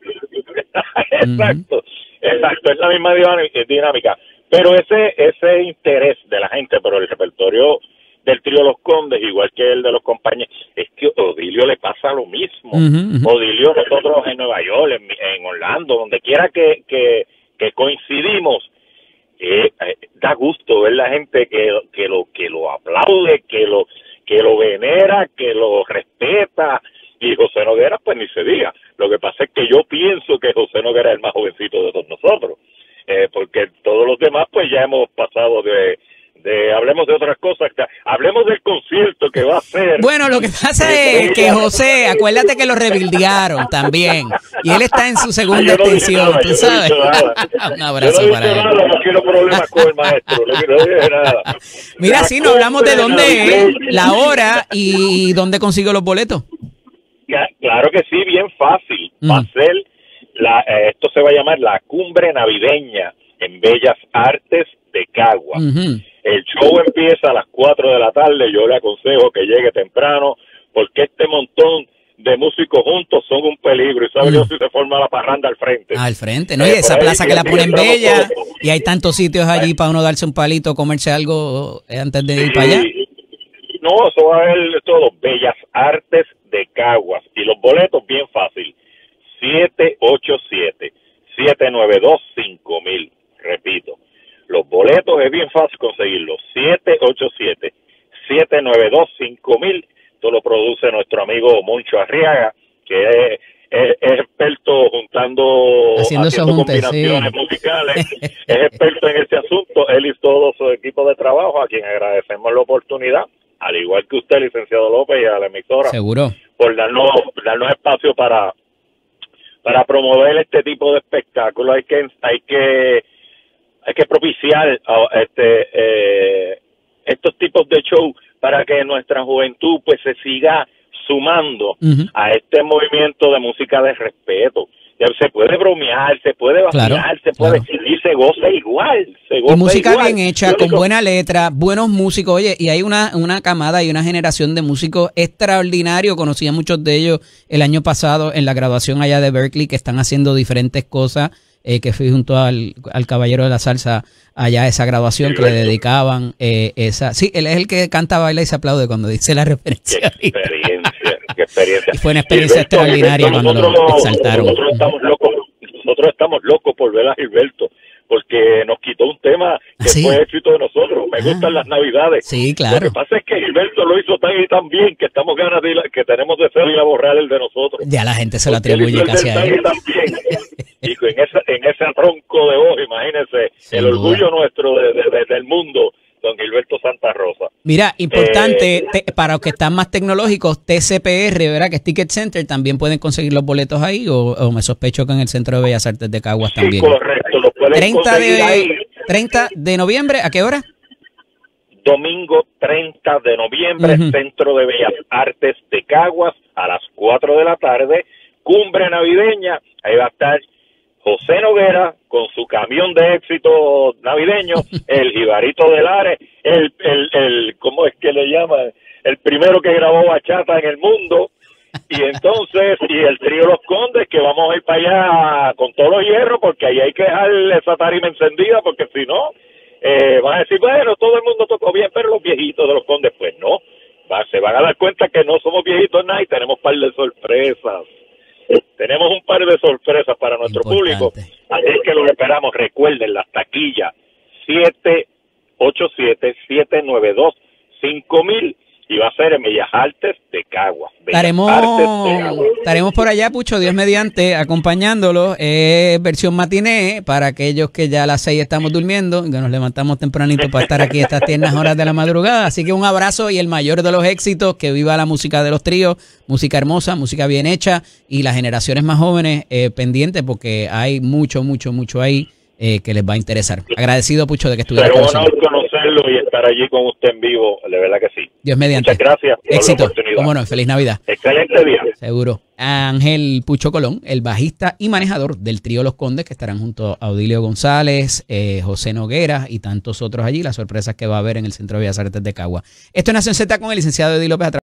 la canción. Exacto, es la misma dinámica. Pero ese interés de la gente por el repertorio del trío Los Condes, igual que el de los compañeros, es que a Odilio le pasa lo mismo. Odilio, nosotros en Nueva York, en Orlando, donde quiera que coincidimos, da gusto ver la gente que lo aplaude, que lo venera, que lo respeta. Y José Noguera, pues ni se diga. Lo que pasa es que yo pienso que José Noguera es el más jovencito de todos nosotros, porque todos los demás pues ya hemos pasado de hablemos de otras cosas, hablemos del concierto que va a ser. Bueno, lo que pasa es que José, acuérdate que lo rebildearon también, y él está en su segunda extensión, tú sabes. Un abrazo para él. No quiero problemas con el maestro, no dije nada. Mira, sí, nos hablamos de dónde es, la hora y dónde consigo los boletos. Claro que sí, bien fácil. Va a ser, esto se va a llamar la Cumbre Navideña en Bellas Artes de Caguas. El show empieza a las 4 de la tarde. Yo le aconsejo que llegue temprano, porque este montón de músicos juntos son un peligro. Y sabe Dios si se forma la parranda al frente. Al frente, ¿no? Y esa plaza que la ponen bella, y hay tantos sitios allí para uno darse un palito, comerse algo antes de ir para allá. No, eso va a haber todo. Bellas Artes de Caguas. Y los boletos, bien fácil. 787-792-5000. Repito. Los boletos es bien fácil conseguirlos. 787-792-5000. Esto lo produce nuestro amigo Moncho Arriaga, que es experto haciendo combinaciones musicales. Es experto en este asunto. Él y todo su equipo de trabajo, a quien agradecemos la oportunidad, al igual que usted, licenciado López, y a la emisora. Seguro. Por darnos espacio para promover este tipo de espectáculos. Hay que propiciar estos tipos de show para que nuestra juventud pues se siga sumando a este movimiento de música de respeto. Se puede bromear, se puede vacilar, Claro, se puede, claro. y se goza igual. Y música bien hecha, con buena letra, buenos músicos. Oye, y hay una camada y una generación de músicos extraordinarios. Conocí a muchos de ellos el año pasado en la graduación allá de Berkeley, que están haciendo diferentes cosas, que fui junto al caballero de la salsa allá a esa graduación, que le dedicaban esa. Sí, él es el que canta, baila y se aplaude cuando dice la referencia. Qué experiencia. Y fue una experiencia extraordinaria cuando lo exaltaron. Nosotros estamos locos por ver a Gilberto, porque nos quitó un tema que fue éxito de nosotros. Me gustan las Navidades. Sí, claro. Lo que pasa es que Gilberto lo hizo tan y tan bien que estamos ganas que tenemos deseo de ir a borrar el de nosotros. Ya la gente se lo atribuye casi a él. Y en ese tronco de hoja, imagínense, el orgullo nuestro del mundo, don Gilberto Santa Rosa. Mira, importante, para los que están más tecnológicos, TCPR, ¿verdad? Que es Ticket Center, también pueden conseguir los boletos ahí, o me sospecho que en el Centro de Bellas Artes de Caguas también. Sí, correcto, lo pueden conseguir ahí. 30 de noviembre, ¿a qué hora? Domingo 30 de noviembre, Centro de Bellas Artes de Caguas, a las 4 de la tarde, cumbre navideña, ahí va a estar José Noguera con su camión de éxito navideño, el Jibarito de Lares, el ¿cómo es que le llaman? El primero que grabó bachata en el mundo, y entonces, y el trío Los Condes, que vamos a ir para allá con todos los hierros, porque ahí hay que dejar esa tarima encendida, porque si no, van a decir, bueno, todo el mundo tocó bien, pero los viejitos de Los Condes, pues no, se van a dar cuenta que no somos viejitos nada y tenemos un par de sorpresas. Tenemos un par de sorpresas para nuestro público, así es que los esperamos. Recuerden, las taquillas 787-792-5000 y va a ser en Bellas Artes de Caguas. Estaremos por allá, Pucho, Dios mediante, acompañándolo. Versión matiné para aquellos que ya a las 6 estamos durmiendo, que nos levantamos tempranito para estar aquí a estas tiernas horas de la madrugada. Así que un abrazo y el mayor de los éxitos, que viva la música de los tríos, música hermosa, música bien hecha, y las generaciones más jóvenes pendientes, porque hay mucho ahí que les va a interesar. Agradecido, Pucho, de que estuviera con nosotros. Será un honor conocerlo y estar allí con usted en vivo, de verdad que sí. Dios mediante. Muchas gracias por éxito. la oportunidad. Cómo no, feliz Navidad. Excelente día. Seguro. Ángel Pucho Colón, el bajista y manejador del trío Los Condes, que estarán junto a Audilio González, José Noguera y tantos otros allí. Las sorpresas que va a haber en el Centro de Bellas Artes de Cagua. Esto es Nación Z con el licenciado Edil López.